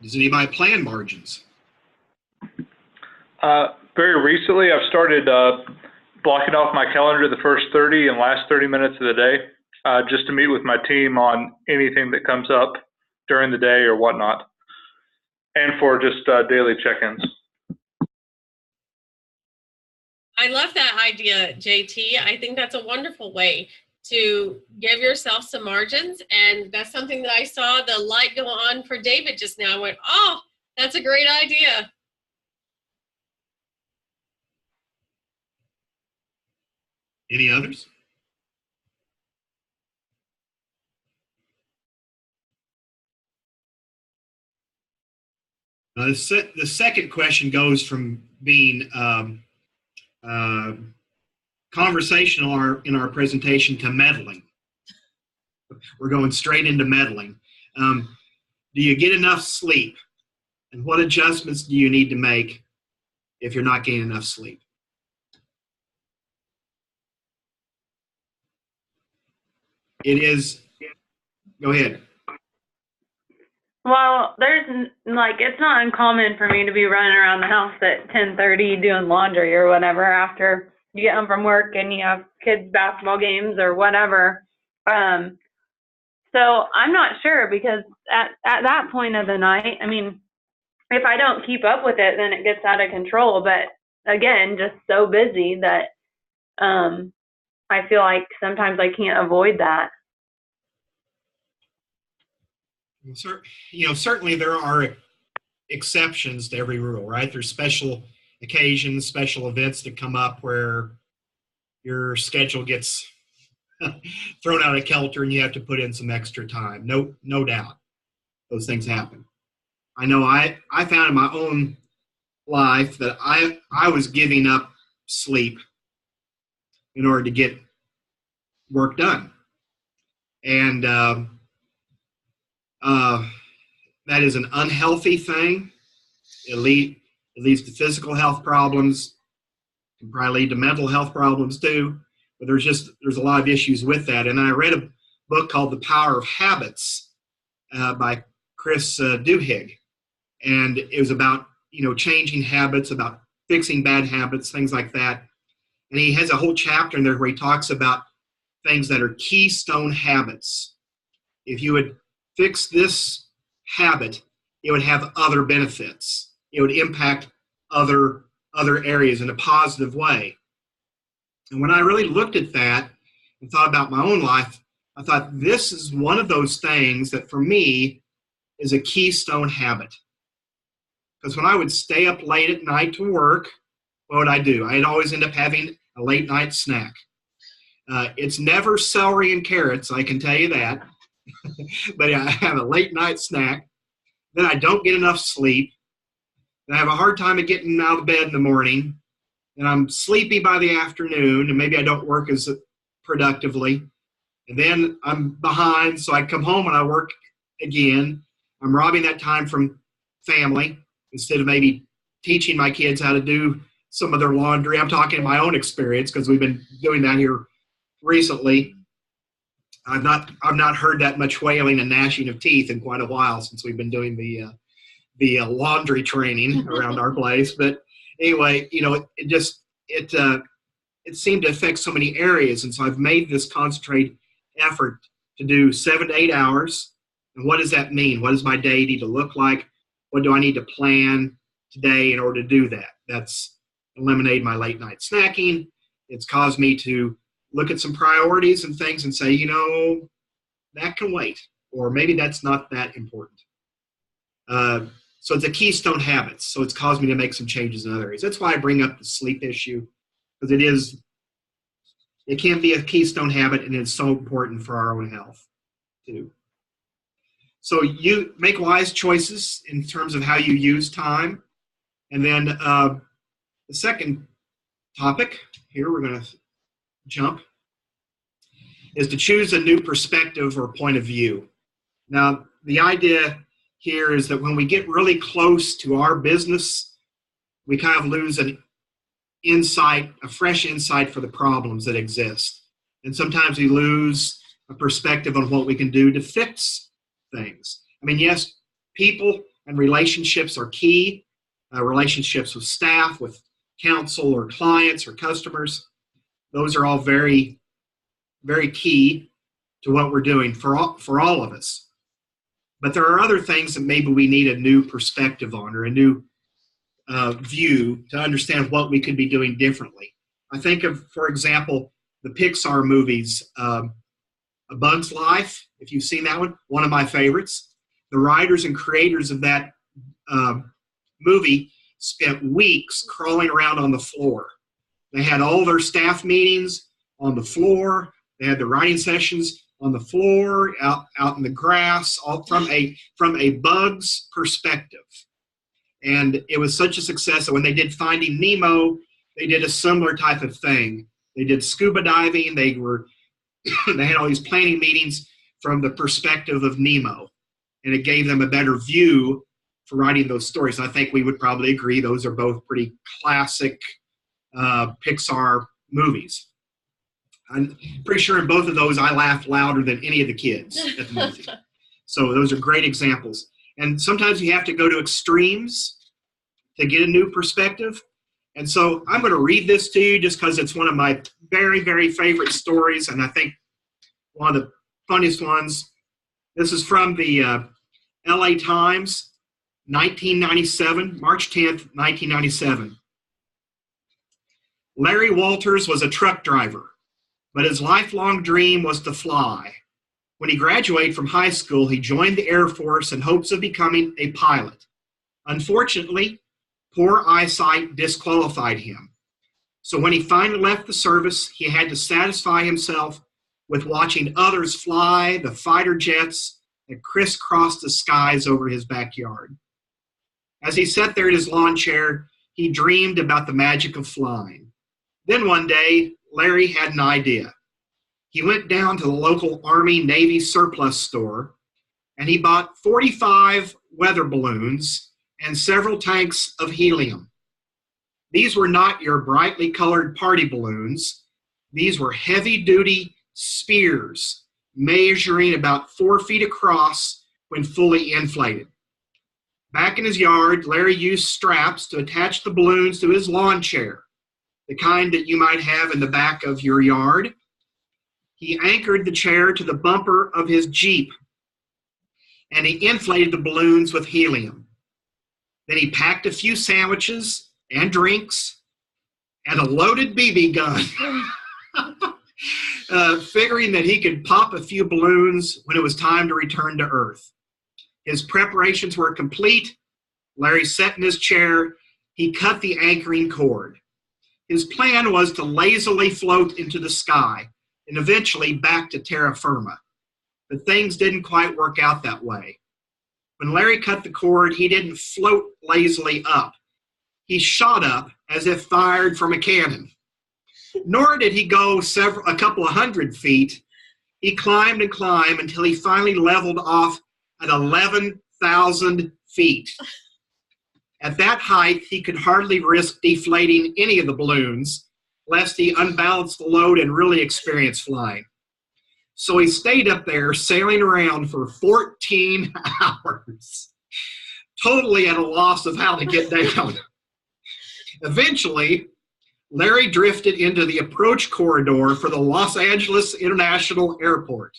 Does anybody plan margins? Very recently, I've started blocking off my calendar the first 30 and last 30 minutes of the day, just to meet with my team on anything that comes up during the day or whatnot, and for just daily check-ins. I love that idea, JT. I think that's a wonderful way to give yourself some margins. And that's something that I saw the light go on for David just now. I went, oh, that's a great idea. Any others? The second question goes from being conversational in our presentation to meddling. We're going straight into meddling. Do you get enough sleep? And what adjustments do you need to make if you're not getting enough sleep? It is, go ahead. Well, it's not uncommon for me to be running around the house at 10:30 doing laundry or whatever after you get home from work and you have kids' basketball games or whatever. So I'm not sure, because at that point of the night, I mean, if I don't keep up with it, then it gets out of control. But again, just so busy that I feel like sometimes I can't avoid that. Certainly there are exceptions to every rule, right? There's special occasions, special events that come up where your schedule gets thrown out of kilter and you have to put in some extra time. No doubt those things happen. I know I found in my own life that I was giving up sleep in order to get work done. And that is an unhealthy thing. It leads to physical health problems. It can probably lead to mental health problems too. But there's a lot of issues with that. And I read a book called The Power of Habits by Chris Duhigg. And it was about, changing habits, about fixing bad habits, things like that. And he has a whole chapter in there where he talks about things that are keystone habits. If you would fix this habit, it would have other benefits. It would impact other areas in a positive way. And when I really looked at that and thought about my own life, I thought this is one of those things that for me is a keystone habit. Because when I would stay up late at night to work, what would I do? I'd always end up having a late night snack. It's never celery and carrots, I can tell you that. But I have a late night snack. Then I don't get enough sleep. Then I have a hard time of getting out of bed in the morning. And I'm sleepy by the afternoon, and maybe I don't work as productively. And then I'm behind, so I come home and I work again. I'm robbing that time from family instead of maybe teaching my kids how to do some of their laundry. I'm talking my own experience because we've been doing that here recently. I've not heard that much wailing and gnashing of teeth in quite a while since we've been doing the laundry training around our place. But anyway, it seemed to affect so many areas, and so I've made this concentrated effort to do 7 to 8 hours. And what does that mean? What does my day need to look like? What do I need to plan today in order to do that? That's eliminated my late night snacking. It's caused me to look at some priorities and things and say, that can wait, or maybe that's not that important. So it's a keystone habit. So it's caused me to make some changes in other areas. That's why I bring up the sleep issue, because it can be a keystone habit, and it's so important for our own health too. So you make wise choices in terms of how you use time. And then the second topic here, we're going to jump, is to choose a new perspective or point of view. Now, the idea here is that when we get really close to our business, we kind of lose an insight, a fresh insight for the problems that exist. And sometimes we lose a perspective on what we can do to fix things. I mean, yes, people and relationships are key. Relationships with staff, with counsel or clients or customers. Those are all very, very key to what we're doing for all of us. But there are other things that maybe we need a new perspective on, or a new view to understand what we could be doing differently. I think of, for example, the Pixar movies, A Bug's Life, if you've seen that one of my favorites. The writers and creators of that movie spent weeks crawling around on the floor. They had all their staff meetings on the floor. They had the writing sessions on the floor, out in the grass, all from a bug's perspective. And it was such a success that when they did Finding Nemo, they did a similar type of thing. They did scuba diving. They had all these planning meetings from the perspective of Nemo, and it gave them a better view for writing those stories. And I think we would probably agree those are both pretty classic Pixar movies. I'm pretty sure in both of those I laughed louder than any of the kids at the movie. So those are great examples. And sometimes you have to go to extremes to get a new perspective. And so I'm going to read this to you just because it's one of my very, very favorite stories, and I think one of the funniest ones. This is from the LA Times, 1997, March 10th, 1997. Larry Walters was a truck driver, but his lifelong dream was to fly. When he graduated from high school, he joined the Air Force in hopes of becoming a pilot. Unfortunately, poor eyesight disqualified him. So when he finally left the service, he had to satisfy himself with watching others fly the fighter jets that crisscrossed the skies over his backyard. As he sat there in his lawn chair, he dreamed about the magic of flying. Then one day, Larry had an idea. He went down to the local Army-Navy surplus store, and he bought 45 weather balloons and several tanks of helium. These were not your brightly colored party balloons. These were heavy-duty spheres measuring about 4 feet across when fully inflated. Back in his yard, Larry used straps to attach the balloons to his lawn chair, the kind that you might have in the back of your yard. He anchored the chair to the bumper of his Jeep, and he inflated the balloons with helium. Then he packed a few sandwiches and drinks and a loaded BB gun, figuring that he could pop a few balloons when it was time to return to Earth. His preparations were complete. Larry sat in his chair. He cut the anchoring cord. His plan was to lazily float into the sky and eventually back to terra firma. But things didn't quite work out that way. When Larry cut the cord, he didn't float lazily up. He shot up as if fired from a cannon. Nor did he go a couple of hundred feet. He climbed and climbed until he finally leveled off at 11,000 feet. At that height, he could hardly risk deflating any of the balloons, lest he unbalanced the load and really experience flying. So he stayed up there sailing around for 14 hours, totally at a loss of how to get down. Eventually, Larry drifted into the approach corridor for the Los Angeles International Airport.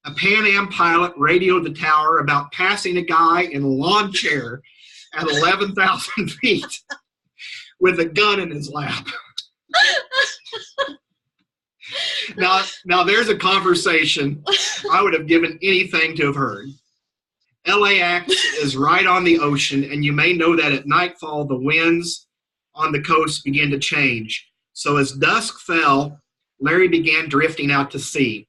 A Pan Am pilot radioed the tower about passing a guy in a lawn chair at 11,000 feet with a gun in his lap. Now there's a conversation I would have given anything to have heard. LAX is right on the ocean, and you may know that at nightfall the winds on the coast began to change. So as dusk fell, Larry began drifting out to sea.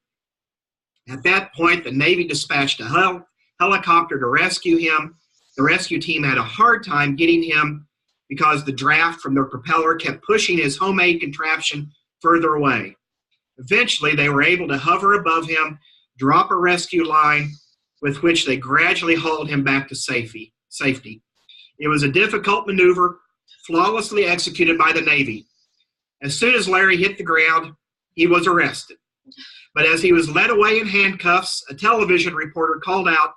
At that point, the Navy dispatched a helicopter to rescue him. The rescue team had a hard time getting him because the draft from their propeller kept pushing his homemade contraption further away. Eventually, they were able to hover above him, drop a rescue line, with which they gradually hauled him back to safety. It was a difficult maneuver, flawlessly executed by the Navy. As soon as Larry hit the ground, he was arrested. But as he was led away in handcuffs, a television reporter called out,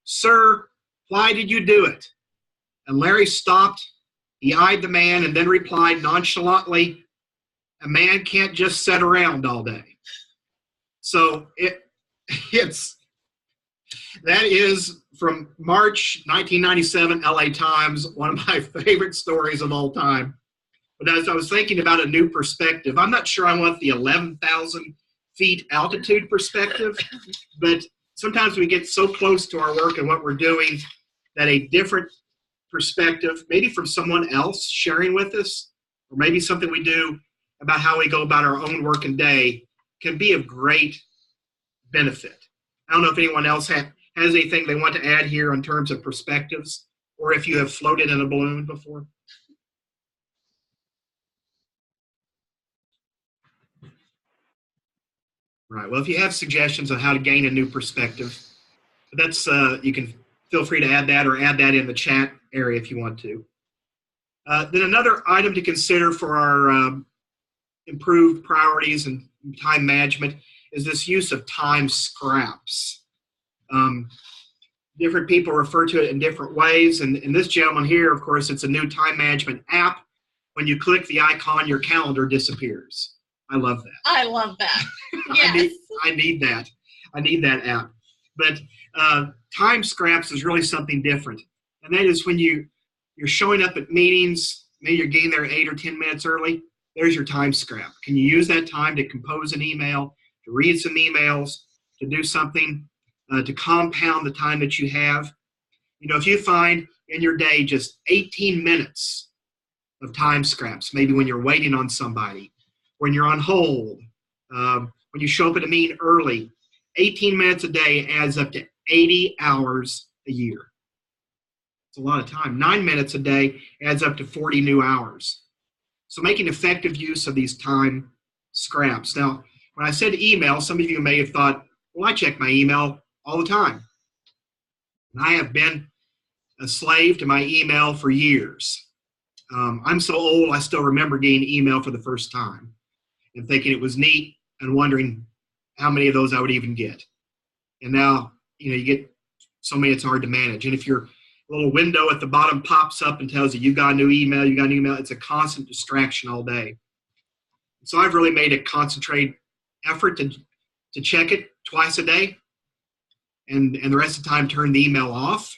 "Sir, why did you do it?" And Larry stopped. He eyed the man and then replied nonchalantly, "A man can't just sit around all day." So that is from March 1997 LA Times, one of my favorite stories of all time. But as I was thinking about a new perspective, I'm not sure I want the 11,000 feet altitude perspective, but sometimes we get so close to our work and what we're doing that a different perspective, maybe from someone else sharing with us, or maybe something we do about how we go about our own work and day, can be of great benefit. I don't know if anyone else has anything they want to add here in terms of perspectives, or if you have floated in a balloon before. Right. Well, if you have suggestions on how to gain a new perspective, that's you can feel free to add that or add that in the chat area if you want to. Then another item to consider for our improved priorities and time management is this use of time scraps. Different people refer to it in different ways. And in this gentleman here, of course, it's a new time management app. When you click the icon, your calendar disappears. I love that. I love that. Yes. I need that. I need that app. But time scraps is really something different. And that is when you're showing up at meetings, maybe you're getting there 8 or 10 minutes early, there's your time scrap. Can you use that time to compose an email, to read some emails, to do something, to compound the time that you have? You know, if you find in your day just 18 minutes of time scraps, maybe when you're waiting on somebody, when you're on hold, when you show up at a meeting early, 18 minutes a day adds up to 80 hours a year. It's a lot of time. 9 minutes a day adds up to 40 new hours. So making effective use of these time scraps. Now, when I said email, some of you may have thought, well, I check my email all the time. And I have been a slave to my email for years. I'm so old, I still remember getting email for the first time and thinking it was neat and wondering how many of those I would even get. And now, you get so many it's hard to manage. And if your little window at the bottom pops up and tells you you got a new email, it's a constant distraction all day. So I've really made a concentrated effort to check it twice a day and the rest of the time turn the email off.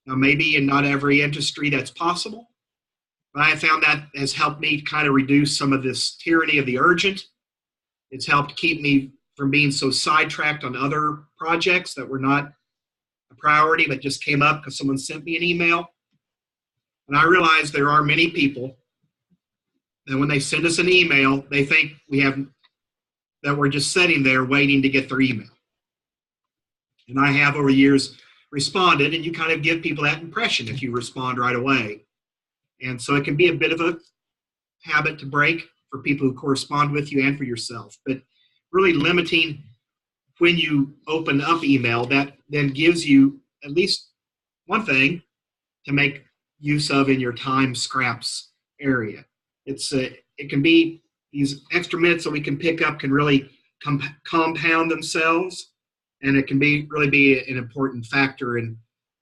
Now, maybe in not every industry that's possible, but I have found that has helped me kind of reduce some of this tyranny of the urgent. It's helped keep me from being so sidetracked on other projects that were not a priority but just came up because someone sent me an email. And I realize there are many people that when they send us an email, they think that we're just sitting there waiting to get their email. And I have over the years responded, and you kind of give people that impression if you respond right away. And so it can be a bit of a habit to break for people who correspond with you and for yourself. But really limiting when you open up email, that then gives you at least one thing to make use of in your time scraps area. It can be these extra minutes that we can pick up can really compound themselves, and it can really be an important factor in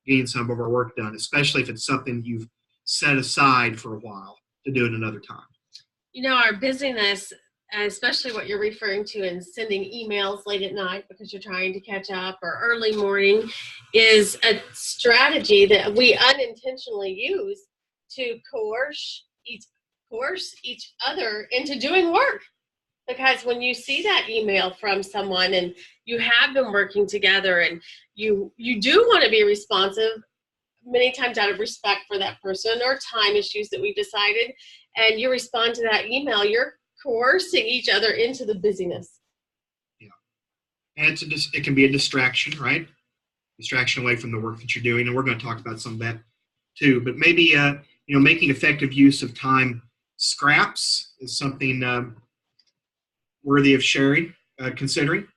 getting some of our work done, especially if it's something you've set aside for a while to do it another time. Our busyness, especially what you're referring to in sending emails late at night because you're trying to catch up, or early morning, is a strategy that we unintentionally use to coerce each other into doing work. Because when you see that email from someone and you have been working together and you do want to be responsive, many times out of respect for that person or time issues that we've decided, and you respond to that email, you're coercing each other into the busyness. Yeah. And it can be a distraction, right? Distraction away from the work that you're doing. And we're going to talk about some of that too. But maybe, making effective use of time scraps is something worthy of sharing, considering.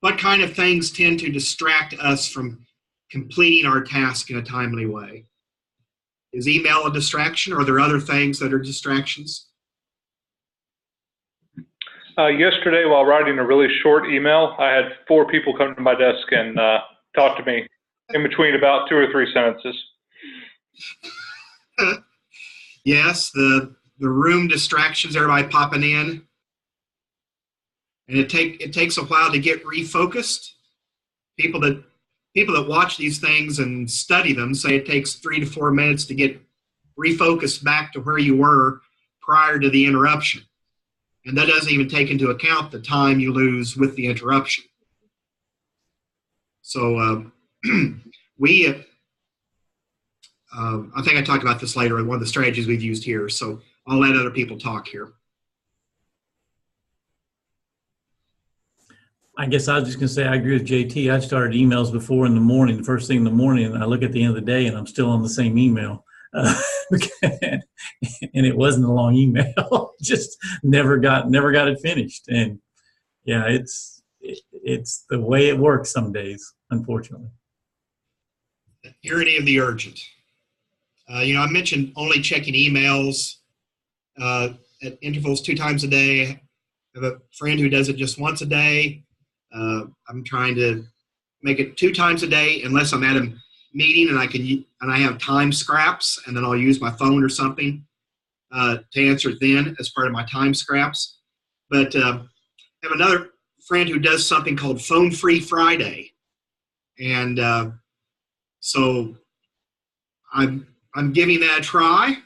what kind of things tend to distract us from completing our task in a timely way? Is email a distraction, or are there other things that are distractions? Yesterday, while writing a really short email, I had 4 people come to my desk and talk to me in between about 2 or 3 sentences. Yes, the room distractions, everybody popping in. And it takes a while to get refocused. People that watch these things and study them say it takes 3 to 4 minutes to get refocused back to where you were prior to the interruption. And that doesn't even take into account the time you lose with the interruption. So I think I talked about this later in one of the strategies we've used here. So I'll let other people talk here. I guess I was just going to say I agree with JT. I started emails before in the morning, the first thing in the morning, and I look at the end of the day and I'm still on the same email. And it wasn't a long email. Just never got it finished. And yeah, it's the way it works some days, unfortunately. Irony of the urgent. I mentioned only checking emails at intervals 2 times a day. I have a friend who does it just once a day. I'm trying to make it 2 times a day unless I'm at a meeting and I have time scraps, and then I'll use my phone or something to answer then as part of my time scraps. But I have another friend who does something called Phone Free Friday, and so I'm giving that a try.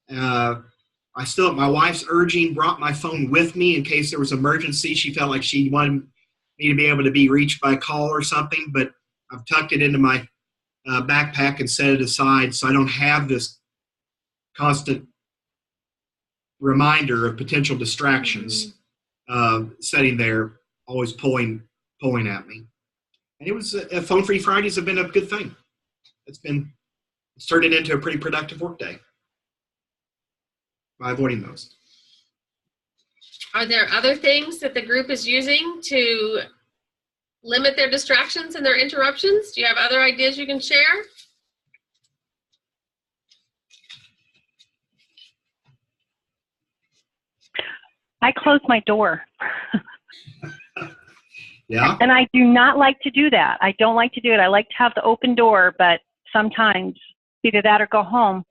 My wife's urging brought my phone with me in case there was emergency. She felt like she wanted me to be able to be reached by call or something, but I've tucked it into my backpack and set it aside so I don't have this constant reminder of potential distractions sitting there, always pulling at me. And it was Phone Free Fridays have been a good thing. It's turned it into a pretty productive work day by avoiding those. Are there other things that the group is using to limit their distractions and their interruptions? Do you have other ideas you can share? I close my door. Yeah. And I do not like to do that. I don't like to do it. I like to have the open door, but sometimes either that or go home.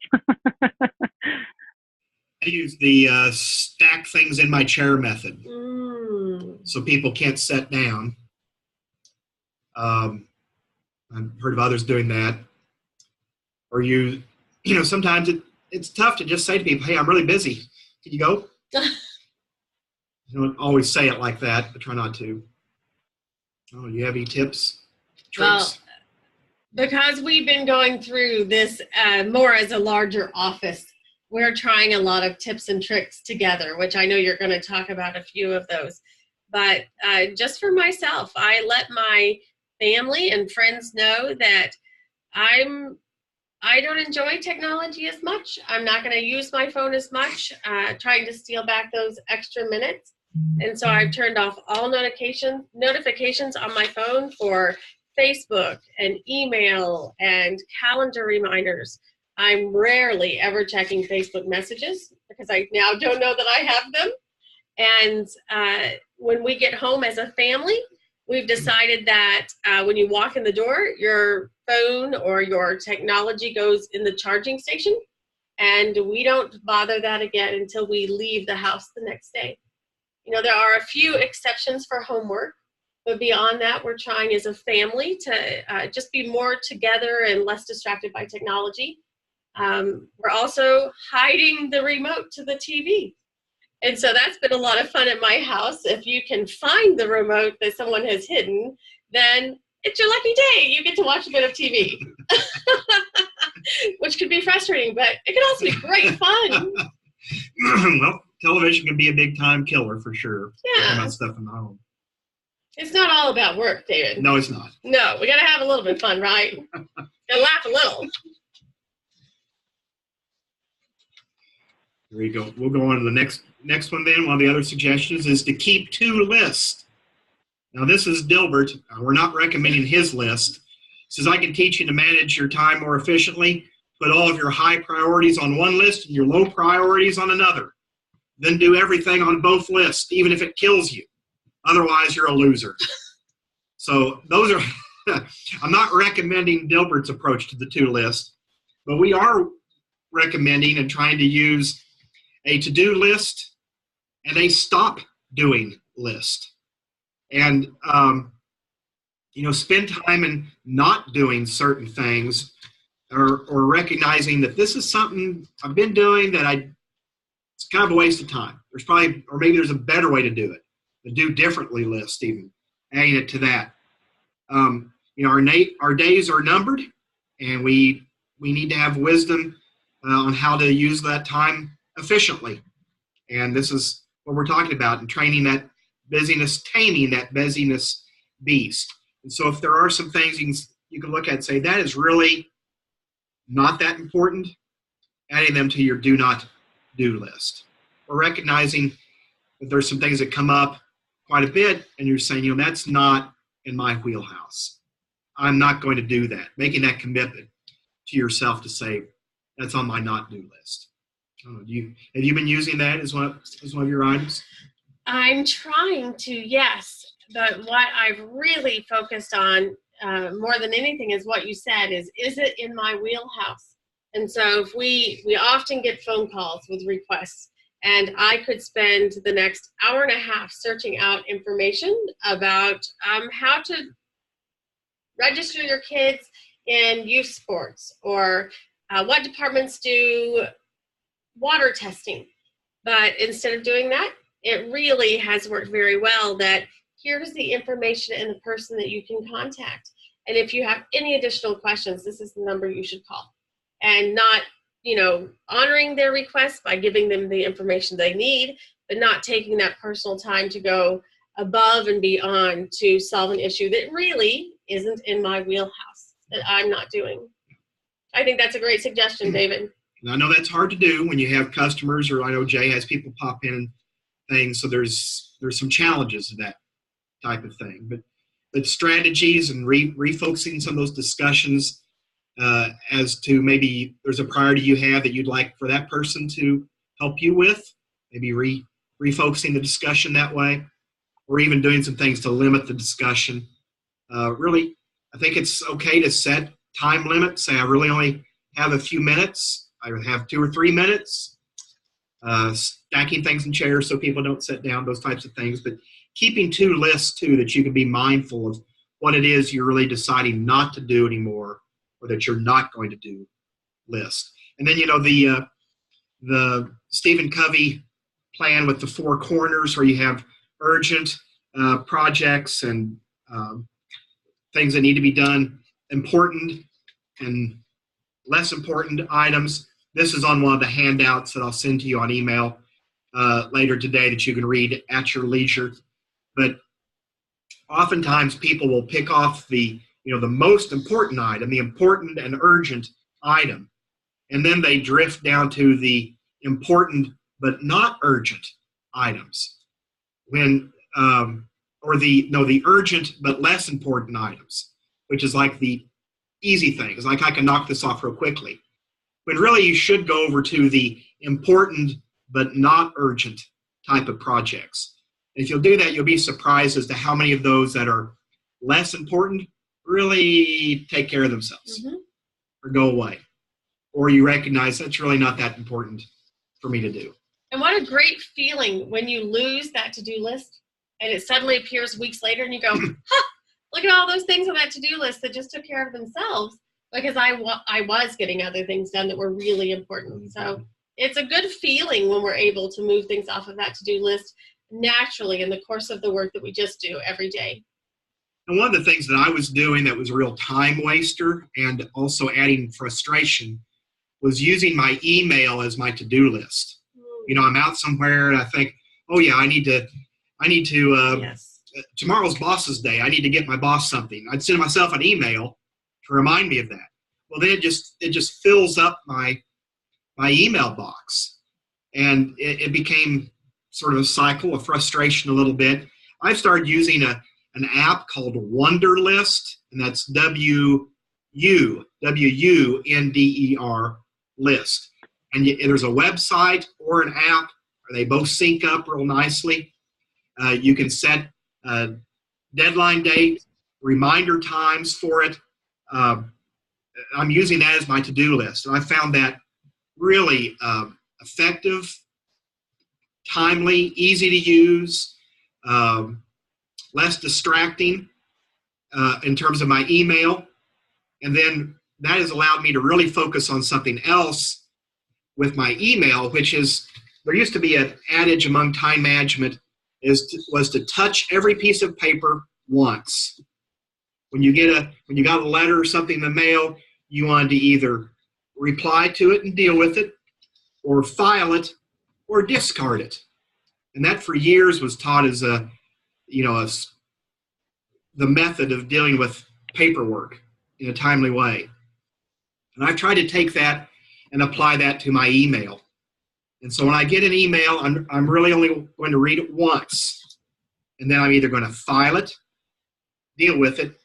I use the stack things in my chair method, so people can't sit down. I've heard of others doing that. Or sometimes it's tough to just say to people, "Hey, I'm really busy. Can you go?" Don't always say it like that, but try not to. Oh, you have any tips, tricks? Well, because we've been going through this more as a larger office, we're trying a lot of tips and tricks together, which I know you're going to talk about a few of those. But just for myself, I let my family and friends know that I don't enjoy technology as much. I'm not going to use my phone as much, trying to steal back those extra minutes. And so I've turned off all notifications on my phone for Facebook and email and calendar reminders. I'm rarely ever checking Facebook messages because I now don't know that I have them. And when we get home as a family, we've decided that when you walk in the door, your phone or your technology goes in the charging station, and we don't bother that again until we leave the house the next day. There are a few exceptions for homework, but beyond that, we're trying as a family to just be more together and less distracted by technology. We're also hiding the remote to the TV. And so that's been a lot of fun at my house. If you can find the remote that someone has hidden, then it's your lucky day. You get to watch a bit of TV, which could be frustrating, but it can also be great fun. Well, television can be a big time killer for sure. Yeah. About stuff in the home. It's not all about work, David. No, it's not. No, we got to have a little bit of fun, right? And laugh a little. There you go. We'll go on to the next one then. One of the other suggestions is to keep 2 lists. Now, this is Dilbert. We're not recommending his list. He says, I can teach you to manage your time more efficiently. Put all of your high priorities on one list and your low priorities on another. Then do everything on both lists, even if it kills you. Otherwise, you're a loser. So those are, I'm not recommending Dilbert's approach to the two lists, but we are recommending and trying to use a to-do list and a stop doing list. And, spend time in not doing certain things or recognizing that this is something I've been doing that it's kind of a waste of time. There's probably, or maybe there's a better way to do it. The do differently list, even adding it to that. Our days are numbered, and we need to have wisdom on how to use that time efficiently. And this is what we're talking about, and training that busyness, taming that busyness beast. And so if there are some things you can look at and say, that is really not that important, adding them to your do not do list. Or recognizing that there's some things that come up quite a bit, and you're saying, that's not in my wheelhouse. I'm not going to do that. Making that commitment to yourself to say, that's on my not do list. Have you been using that as one of your items? I'm trying to, yes. But what I've really focused on more than anything is what you said is it in my wheelhouse? And so if we often get phone calls with requests, and I could spend the next hour and a half searching out information about how to register your kids in youth sports, or what departments do water testing. But instead of doing that, it really has worked very well that here's the information and the person that you can contact. And if you have any additional questions, this is the number you should call. And not, honoring their requests by giving them the information they need, but not taking that personal time to go above and beyond to solve an issue that really isn't in my wheelhouse, that I'm not doing. I think that's a great suggestion, David. And I know that's hard to do when you have customers, or I know Jay has people pop in and things, so there's some challenges to that type of thing. But strategies and refocusing some of those discussions as to maybe there's a priority you have that you'd like for that person to help you with, maybe refocusing the discussion that way, or even doing some things to limit the discussion. Really, I think it's okay to set time limits. Say I really only have a few minutes. I would have 2 or 3 minutes. Stacking things in chairs so people don't sit down, those types of things. But keeping 2 lists, too, that you can be mindful of what it is you're really deciding not to do anymore, or that you're not going to do list. And then, the Stephen Covey plan with the 4 corners, where you have urgent projects and things that need to be done, important and less important items. This is on one of the handouts that I'll send to you on email later today that you can read at your leisure. But oftentimes people will pick off the most important item, the important and urgent item, and then they drift down to the important but not urgent items. The urgent but less important items, which is like the easy things, like I can knock this off real quickly. But really you should go over to the important but not urgent type of projects. If you'll do that, you'll be surprised as to how many of those that are less important really take care of themselves or go away. Or you recognize that's really not that important for me to do. And what a great feeling when you lose that to-do list and it suddenly appears weeks later and you go, look at all those things on that to-do list that just took care of themselves because I was getting other things done that were really important. So it's a good feeling when we're able to move things off of that to-do list naturally in the course of the work that we just do every day. And one of the things that I was doing that was a real time waster and also adding frustration was using my email as my to-do list. I'm out somewhere and I think, oh yeah, I need to yes. Tomorrow's boss's day. I need to get my boss something. I'd send myself an email to remind me of that. Well, then it just fills up my email box. And it became sort of a cycle of frustration a little bit. I've started using an app called Wunderlist, and that's W-U-N-D-E-R list. And there's a website or an app, or they both sync up real nicely. You can set deadline date, reminder times for it. I'm using that as my to-do list, and I found that really effective, timely, easy to use, less distracting in terms of my email. And then that has allowed me to really focus on something else with my email, which is, there used to be an adage among time management was to touch every piece of paper once. When you got a letter or something in the mail, you wanted to either reply to it and deal with it, or file it, or discard it. And that for years was taught as the method of dealing with paperwork in a timely way. And I've tried to take that and apply that to my email. And so when I get an email, I'm really only going to read it once. And then I'm either going to file it, deal with it,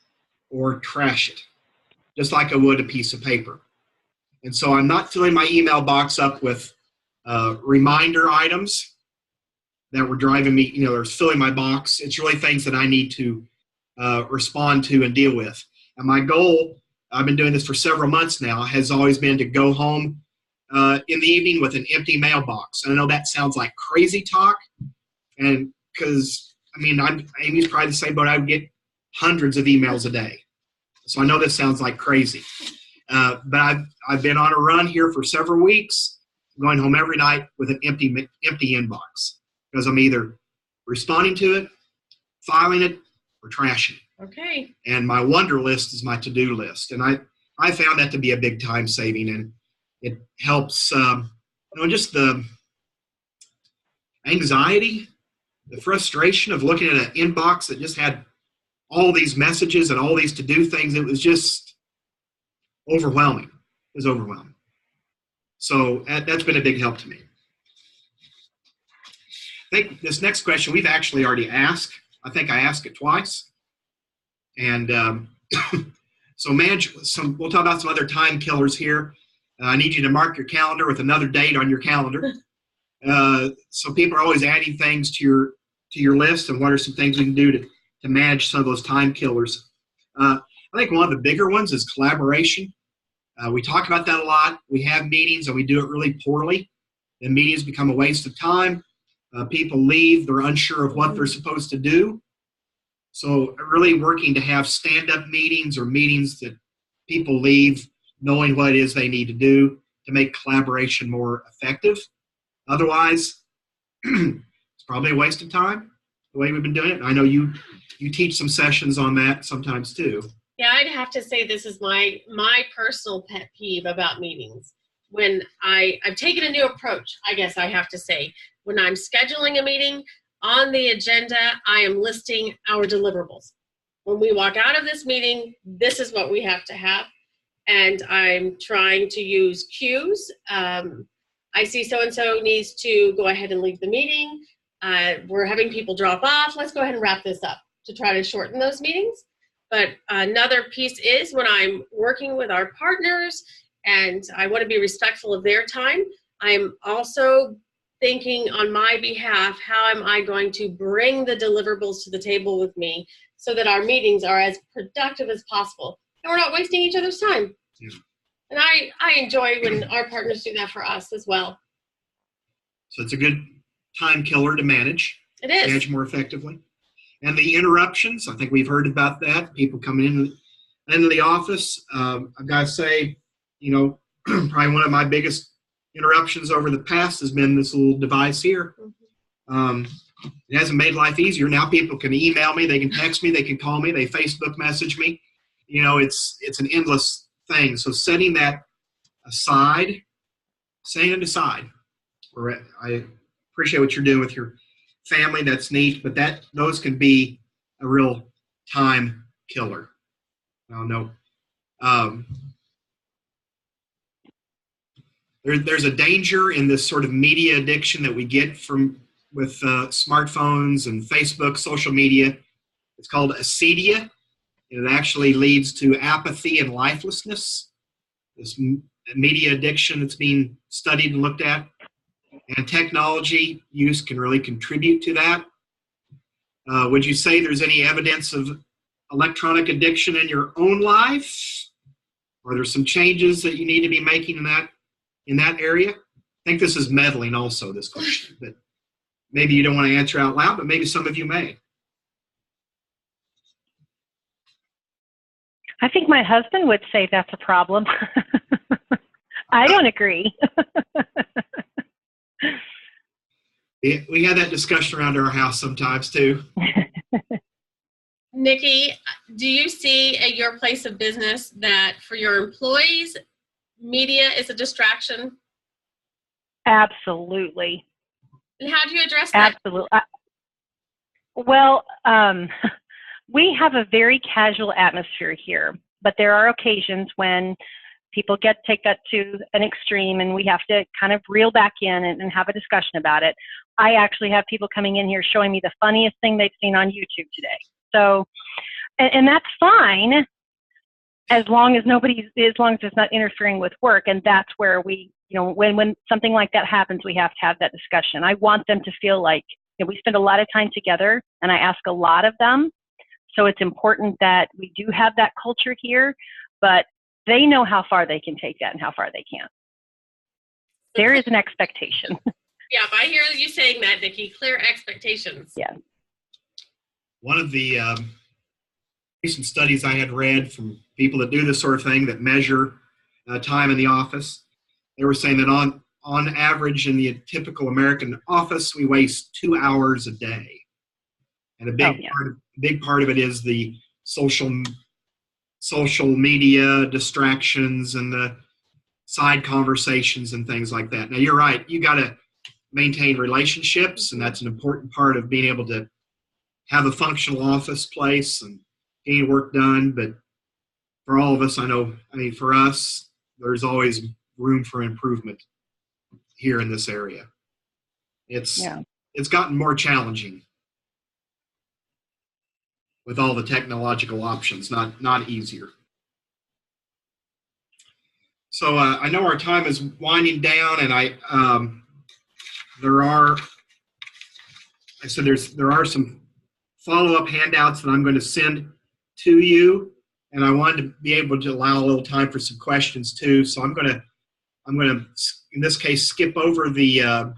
or trash it, just like I would a piece of paper. And so I'm not filling my email box up with reminder items that were driving me, or filling my box. It's really things that I need to respond to and deal with. And my goal, I've been doing this for several months now, has always been to go home in the evening with an empty mailbox. And I know that sounds like crazy talk, and because, Amy's probably the same boat. I would get hundreds of emails a day. So I know this sounds like crazy. But I've been on a run here for several weeks, going home every night with an empty inbox, because I'm either responding to it, filing it, or trashing it. Okay. And my Wonder List is my to-do list. And I found that to be a big time saving, and it helps, just the anxiety, the frustration of looking at an inbox that just had all these messages and all these to-do things. It was just overwhelming. It was overwhelming. So that's been a big help to me. I think this next question we've actually already asked. I think I asked it twice. And we'll talk about some other time killers here. I need you to mark your calendar with another date on your calendar. So people are always adding things to your list, and what are some things we can do to manage some of those time killers. I think one of the bigger ones is collaboration. We talk about that a lot. We have meetings and we do it really poorly. The meetings become a waste of time. People leave, they're unsure of what they're supposed to do. So really working to have stand-up meetings, or meetings that people leave knowing what it is they need to do to make collaboration more effective. Otherwise, it's probably a waste of time, the way we've been doing it. And I know you teach some sessions on that sometimes too. Yeah, I'd have to say this is my personal pet peeve about meetings. When I've taken a new approach, I guess I have to say. When I'm scheduling a meeting, on the agenda, I am listing our deliverables. When we walk out of this meeting, this is what we have to have. And I'm trying to use cues. I see so-and-so needs to go ahead and leave the meeting. We're having people drop off. Let's go ahead and wrap this up to try to shorten those meetings. But another piece is when I'm working with our partners and I want to be respectful of their time, I'm also thinking on my behalf, how am I going to bring the deliverables to the table with me so that our meetings are as productive as possible and we're not wasting each other's time. Yeah. And I enjoy when our partners do that for us as well. So it's a good time killer to manage. It is. Manage more effectively. And the interruptions, I think we've heard about that. People coming into the office. I've got to say, probably one of my biggest interruptions over the past has been this little device here. It hasn't made life easier. Now people can email me, they can text me, they can call me, they Facebook message me. It's an endless thing. So setting that aside, I appreciate what you're doing with your family. That's neat, but those can be a real time killer. No. There's a danger in this sort of media addiction that we get with smartphones and Facebook, social media, It's called acedia. It actually leads to apathy and lifelessness. This media addiction that's being studied and looked at. And technology use can really contribute to that. Would you say there's any evidence of electronic addiction in your own life? Are there some changes that you need to be making in that area? I think this is meddling also, this question, but maybe you don't want to answer out loud, but maybe some of you may. I think my husband would say that's a problem. I don't agree. We had that discussion around our house sometimes too. Nikki, do you see at your place of business that for your employees, media is a distraction? Absolutely. And how do you address that? Absolutely. Well, we have a very casual atmosphere here, but there are occasions when people take that to an extreme and we have to kind of reel back in and have a discussion about it. I actually have people coming in here showing me the funniest thing they've seen on YouTube today. So, and that's fine as long as it's not interfering with work. And that's where we, when something like that happens, we have to have that discussion. I want them to feel like, we spend a lot of time together and I ask a lot of them. So it's important that we do have that culture here, but they know how far they can take that and how far they can't. There is an expectation. Yeah, I hear you saying that, Nikki. Clear expectations. Yeah. One of the recent studies I had read from people that do this sort of thing, that measure time in the office, they were saying that on average in the typical American office, we waste 2 hours a day. And a big part of it is the social media distractions and the side conversations and things like that. Now, you're right. You got to maintain relationships, and that's an important part of being able to have a functional office place and getting work done. But for all of us, for us, there's always room for improvement here in this area. It's gotten more challenging with all the technological options, not easier. So I know our time is winding down, and there are some follow-up handouts that I'm going to send to you, and I wanted to be able to allow a little time for some questions too. So I'm going to in this case skip over the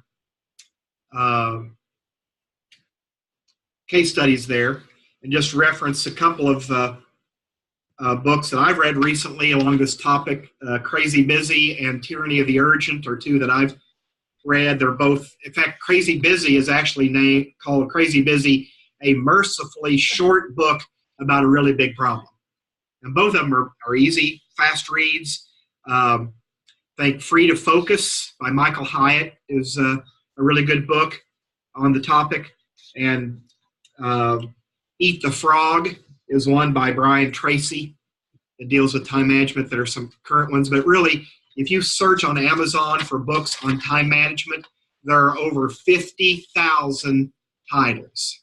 case studies there and just reference a couple of books that I've read recently along this topic. Crazy Busy and Tyranny of the Urgent are two that I've read. They're both, in fact, Crazy Busy is actually called Crazy Busy, a mercifully short book about a really big problem. And both of them are easy, fast reads. I think Free to Focus by Michael Hyatt is a really good book on the topic. And Eat the Frog is one by Brian Tracy. It deals with time management. There are some current ones, but really, if you search on Amazon for books on time management, there are over 50,000 titles.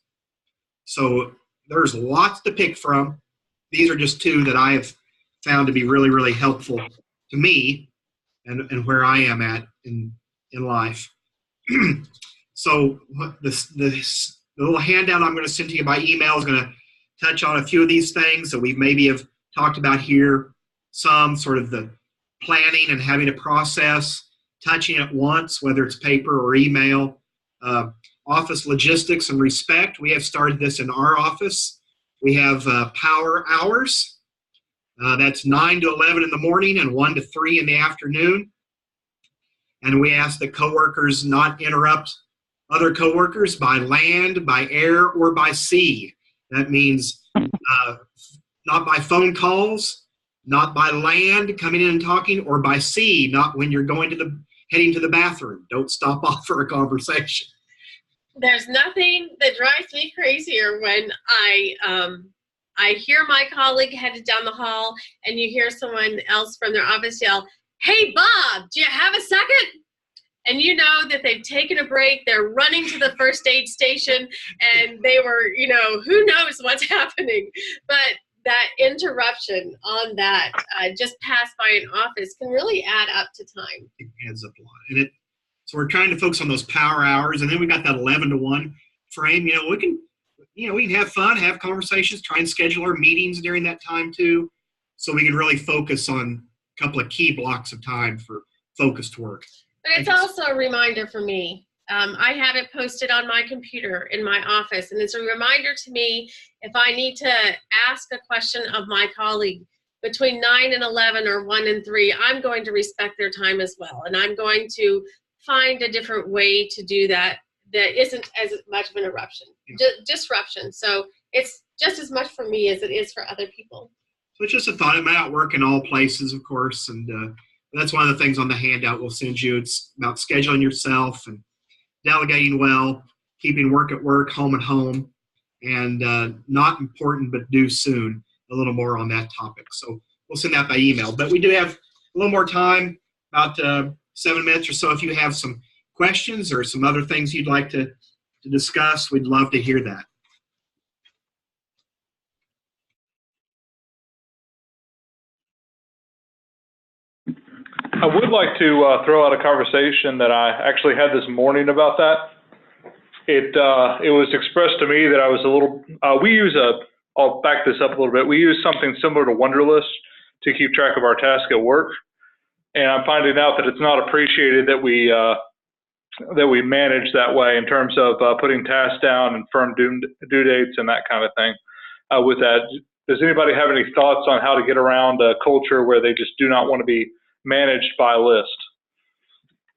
So there's lots to pick from. These are just two that I have found to be really, really helpful to me and where I am at in life. So the little handout I'm going to send to you by email is going to touch on a few of these things that we maybe have talked about here. Some sort of the planning and having a process, touching it once, whether it's paper or email. Office logistics and respect. We have started this in our office. We have power hours. That's 9 to 11 in the morning and 1 to 3 in the afternoon. And we ask that coworkers not interrupt other coworkers by land, by air, or by sea. That means not by phone calls, not by land coming in and talking, or by sea, not when you're heading to the bathroom. Don't stop off for a conversation. There's nothing that drives me crazier when I hear my colleague headed down the hall and you hear someone else from their office yell, "Hey, Bob, do you have a second?" and you know that they've taken a break, they're running to the first aid station, and they were, who knows what's happening. But that interruption on that just passed by an office can really add up to time. It adds up a lot. And so we're trying to focus on those power hours, and then we got that 11 to 1 frame. We can have fun, have conversations, try and schedule our meetings during that time too, so we can really focus on a couple of key blocks of time for focused work. But it's also a reminder for me. I have it posted on my computer in my office, and it's a reminder to me if I need to ask a question of my colleague between 9 and 11 or 1 and 3, I'm going to respect their time as well, and I'm going to find a different way to do that isn't as much of an disruption. So it's just as much for me as it is for other people. So it's just a thought. It might not work in all places, of course, and that's one of the things on the handout we'll send you. It's about scheduling yourself and delegating well, keeping work at work, home at home, and not important but due soon. A little more on that topic. So we'll send that by email. But we do have a little more time, about 7 minutes or so. If you have some questions or some other things you'd like to discuss, we'd love to hear that. I would like to throw out a conversation that I actually had this morning about that. It was expressed to me that I was a little, I'll back this up a little bit. We use something similar to Wunderlist to keep track of our task at work. And I'm finding out that it's not appreciated that we manage that way in terms of putting tasks down and firm due dates and that kind of thing. With that, does anybody have any thoughts on how to get around a culture where they just do not want to be managed by list?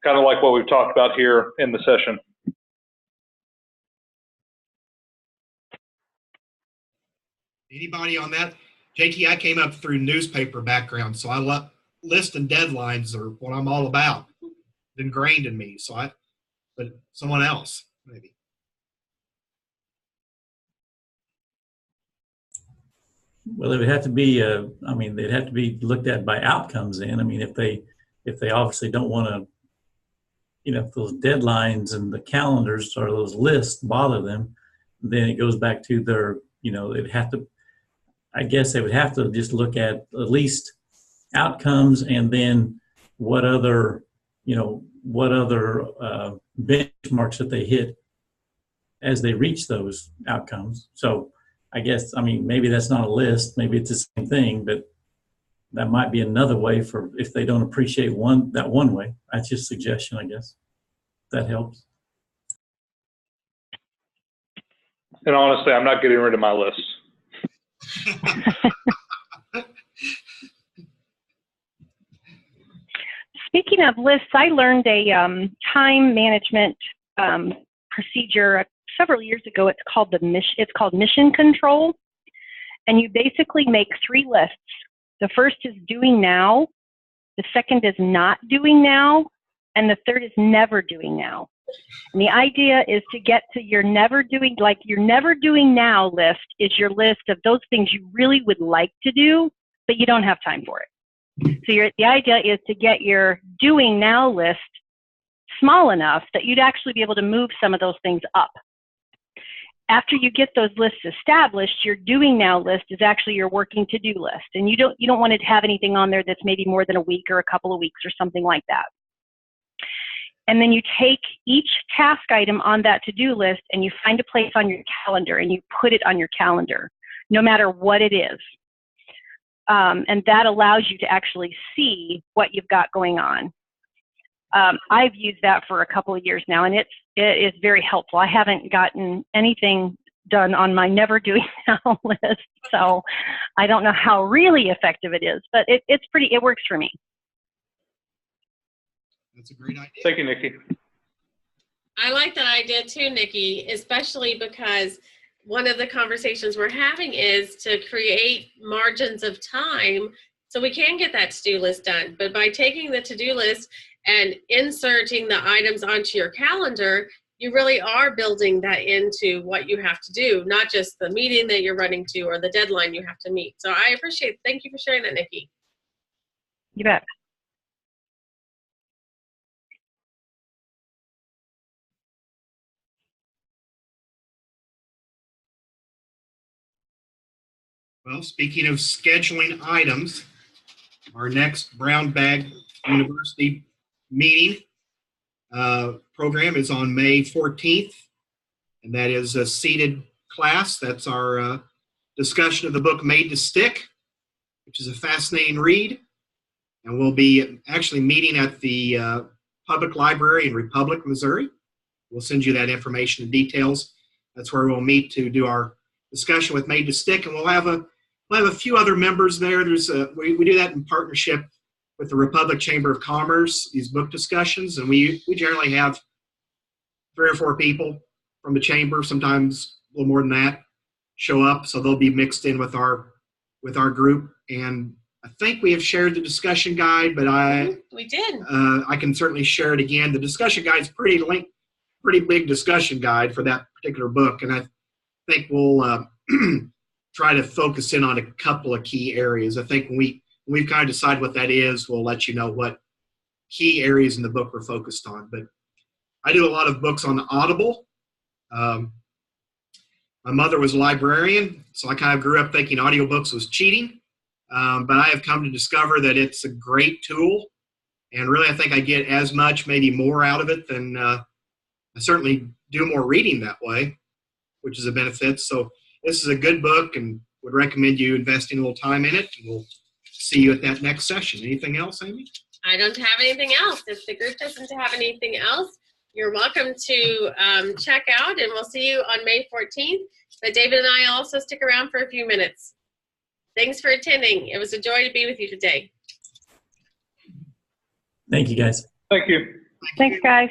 Kind of like what we've talked about here in the session. Anybody on that? JT, I came up through newspaper background, so I love lists and deadlines are what I'm all about. Ingrained in me. But someone else, maybe. Well, it would have to be, they'd have to be looked at by outcomes then. I mean, if they obviously don't want to, if those deadlines and the calendars or those lists bother them, then it goes back to their, I guess they would have to just look at least outcomes and then what other benchmarks that they hit as they reach those outcomes. So I guess, maybe that's not a list, maybe it's the same thing, but that might be another way for if they don't appreciate that one way. That's just a suggestion, I guess. That helps. And honestly, I'm not getting rid of my list. Speaking of lists, I learned a time management procedure several years ago. It's called mission control, and you basically make 3 lists. The first is doing now, the second is not doing now, and the third is never doing now. And the idea is to get to your never doing now list is your list of those things you really would like to do, but you don't have time for it. So the idea is to get your doing now list small enough that you'd actually be able to move some of those things up. After you get those lists established, your doing now list is actually your working to-do list. And you don't want to have anything on there that's maybe more than a week or a couple of weeks or something like that. And then you take each task item on that to-do list and you find a place on your calendar and you put it on your calendar, no matter what it is. And that allows you to actually see what you've got going on. I've used that for a couple of years now, and it is very helpful. I haven't gotten anything done on my never doing now list, so I don't know how really effective it is, but it works for me. That's a great idea. Thank you, Nikki. I like that idea too, Nikki, especially because one of the conversations we're having is to create margins of time so we can get that to-do list done. But by taking the to-do list and inserting the items onto your calendar, you really are building that into what you have to do, not just the meeting that you're running to or the deadline you have to meet. So I appreciate it. Thank you for sharing that, Nikki. You bet. Well, speaking of scheduling items, our next Brown Bag University meeting program is on May 14th, and that is a seated class. That's our discussion of the book Made to Stick, which is a fascinating read. And we'll be actually meeting at the Public Library in Republic, Missouri. We'll send you that information and details. That's where we'll meet to do our discussion with Made to Stick, and we'll have a few other members there. We do that in partnership with the Republic Chamber of Commerce, these book discussions, and we generally have 3 or 4 people from the chamber, sometimes a little more than that, show up, so they'll be mixed in with our group. And I think we have shared the discussion guide, but we did. I can certainly share it again. The discussion guide is pretty big discussion guide for that particular book, and I think we'll try to focus in on a couple of key areas. I think when we've kind of decided what that is, we'll let you know what key areas in the book we're focused on. But I do a lot of books on Audible. My mother was a librarian, so I kind of grew up thinking audiobooks was cheating. But I have come to discover that it's a great tool, and really I think I get as much, maybe more out of it than I certainly do more reading that way, which is a benefit. So this is a good book, and would recommend you investing a little time in it. And we'll see you at that next session. Anything else, Amy? I don't have anything else. If the group doesn't have anything else, you're welcome to check out, and we'll see you on May 14th. But David and I also stick around for a few minutes. Thanks for attending. It was a joy to be with you today. Thank you, guys. Thank you. Thanks, guys.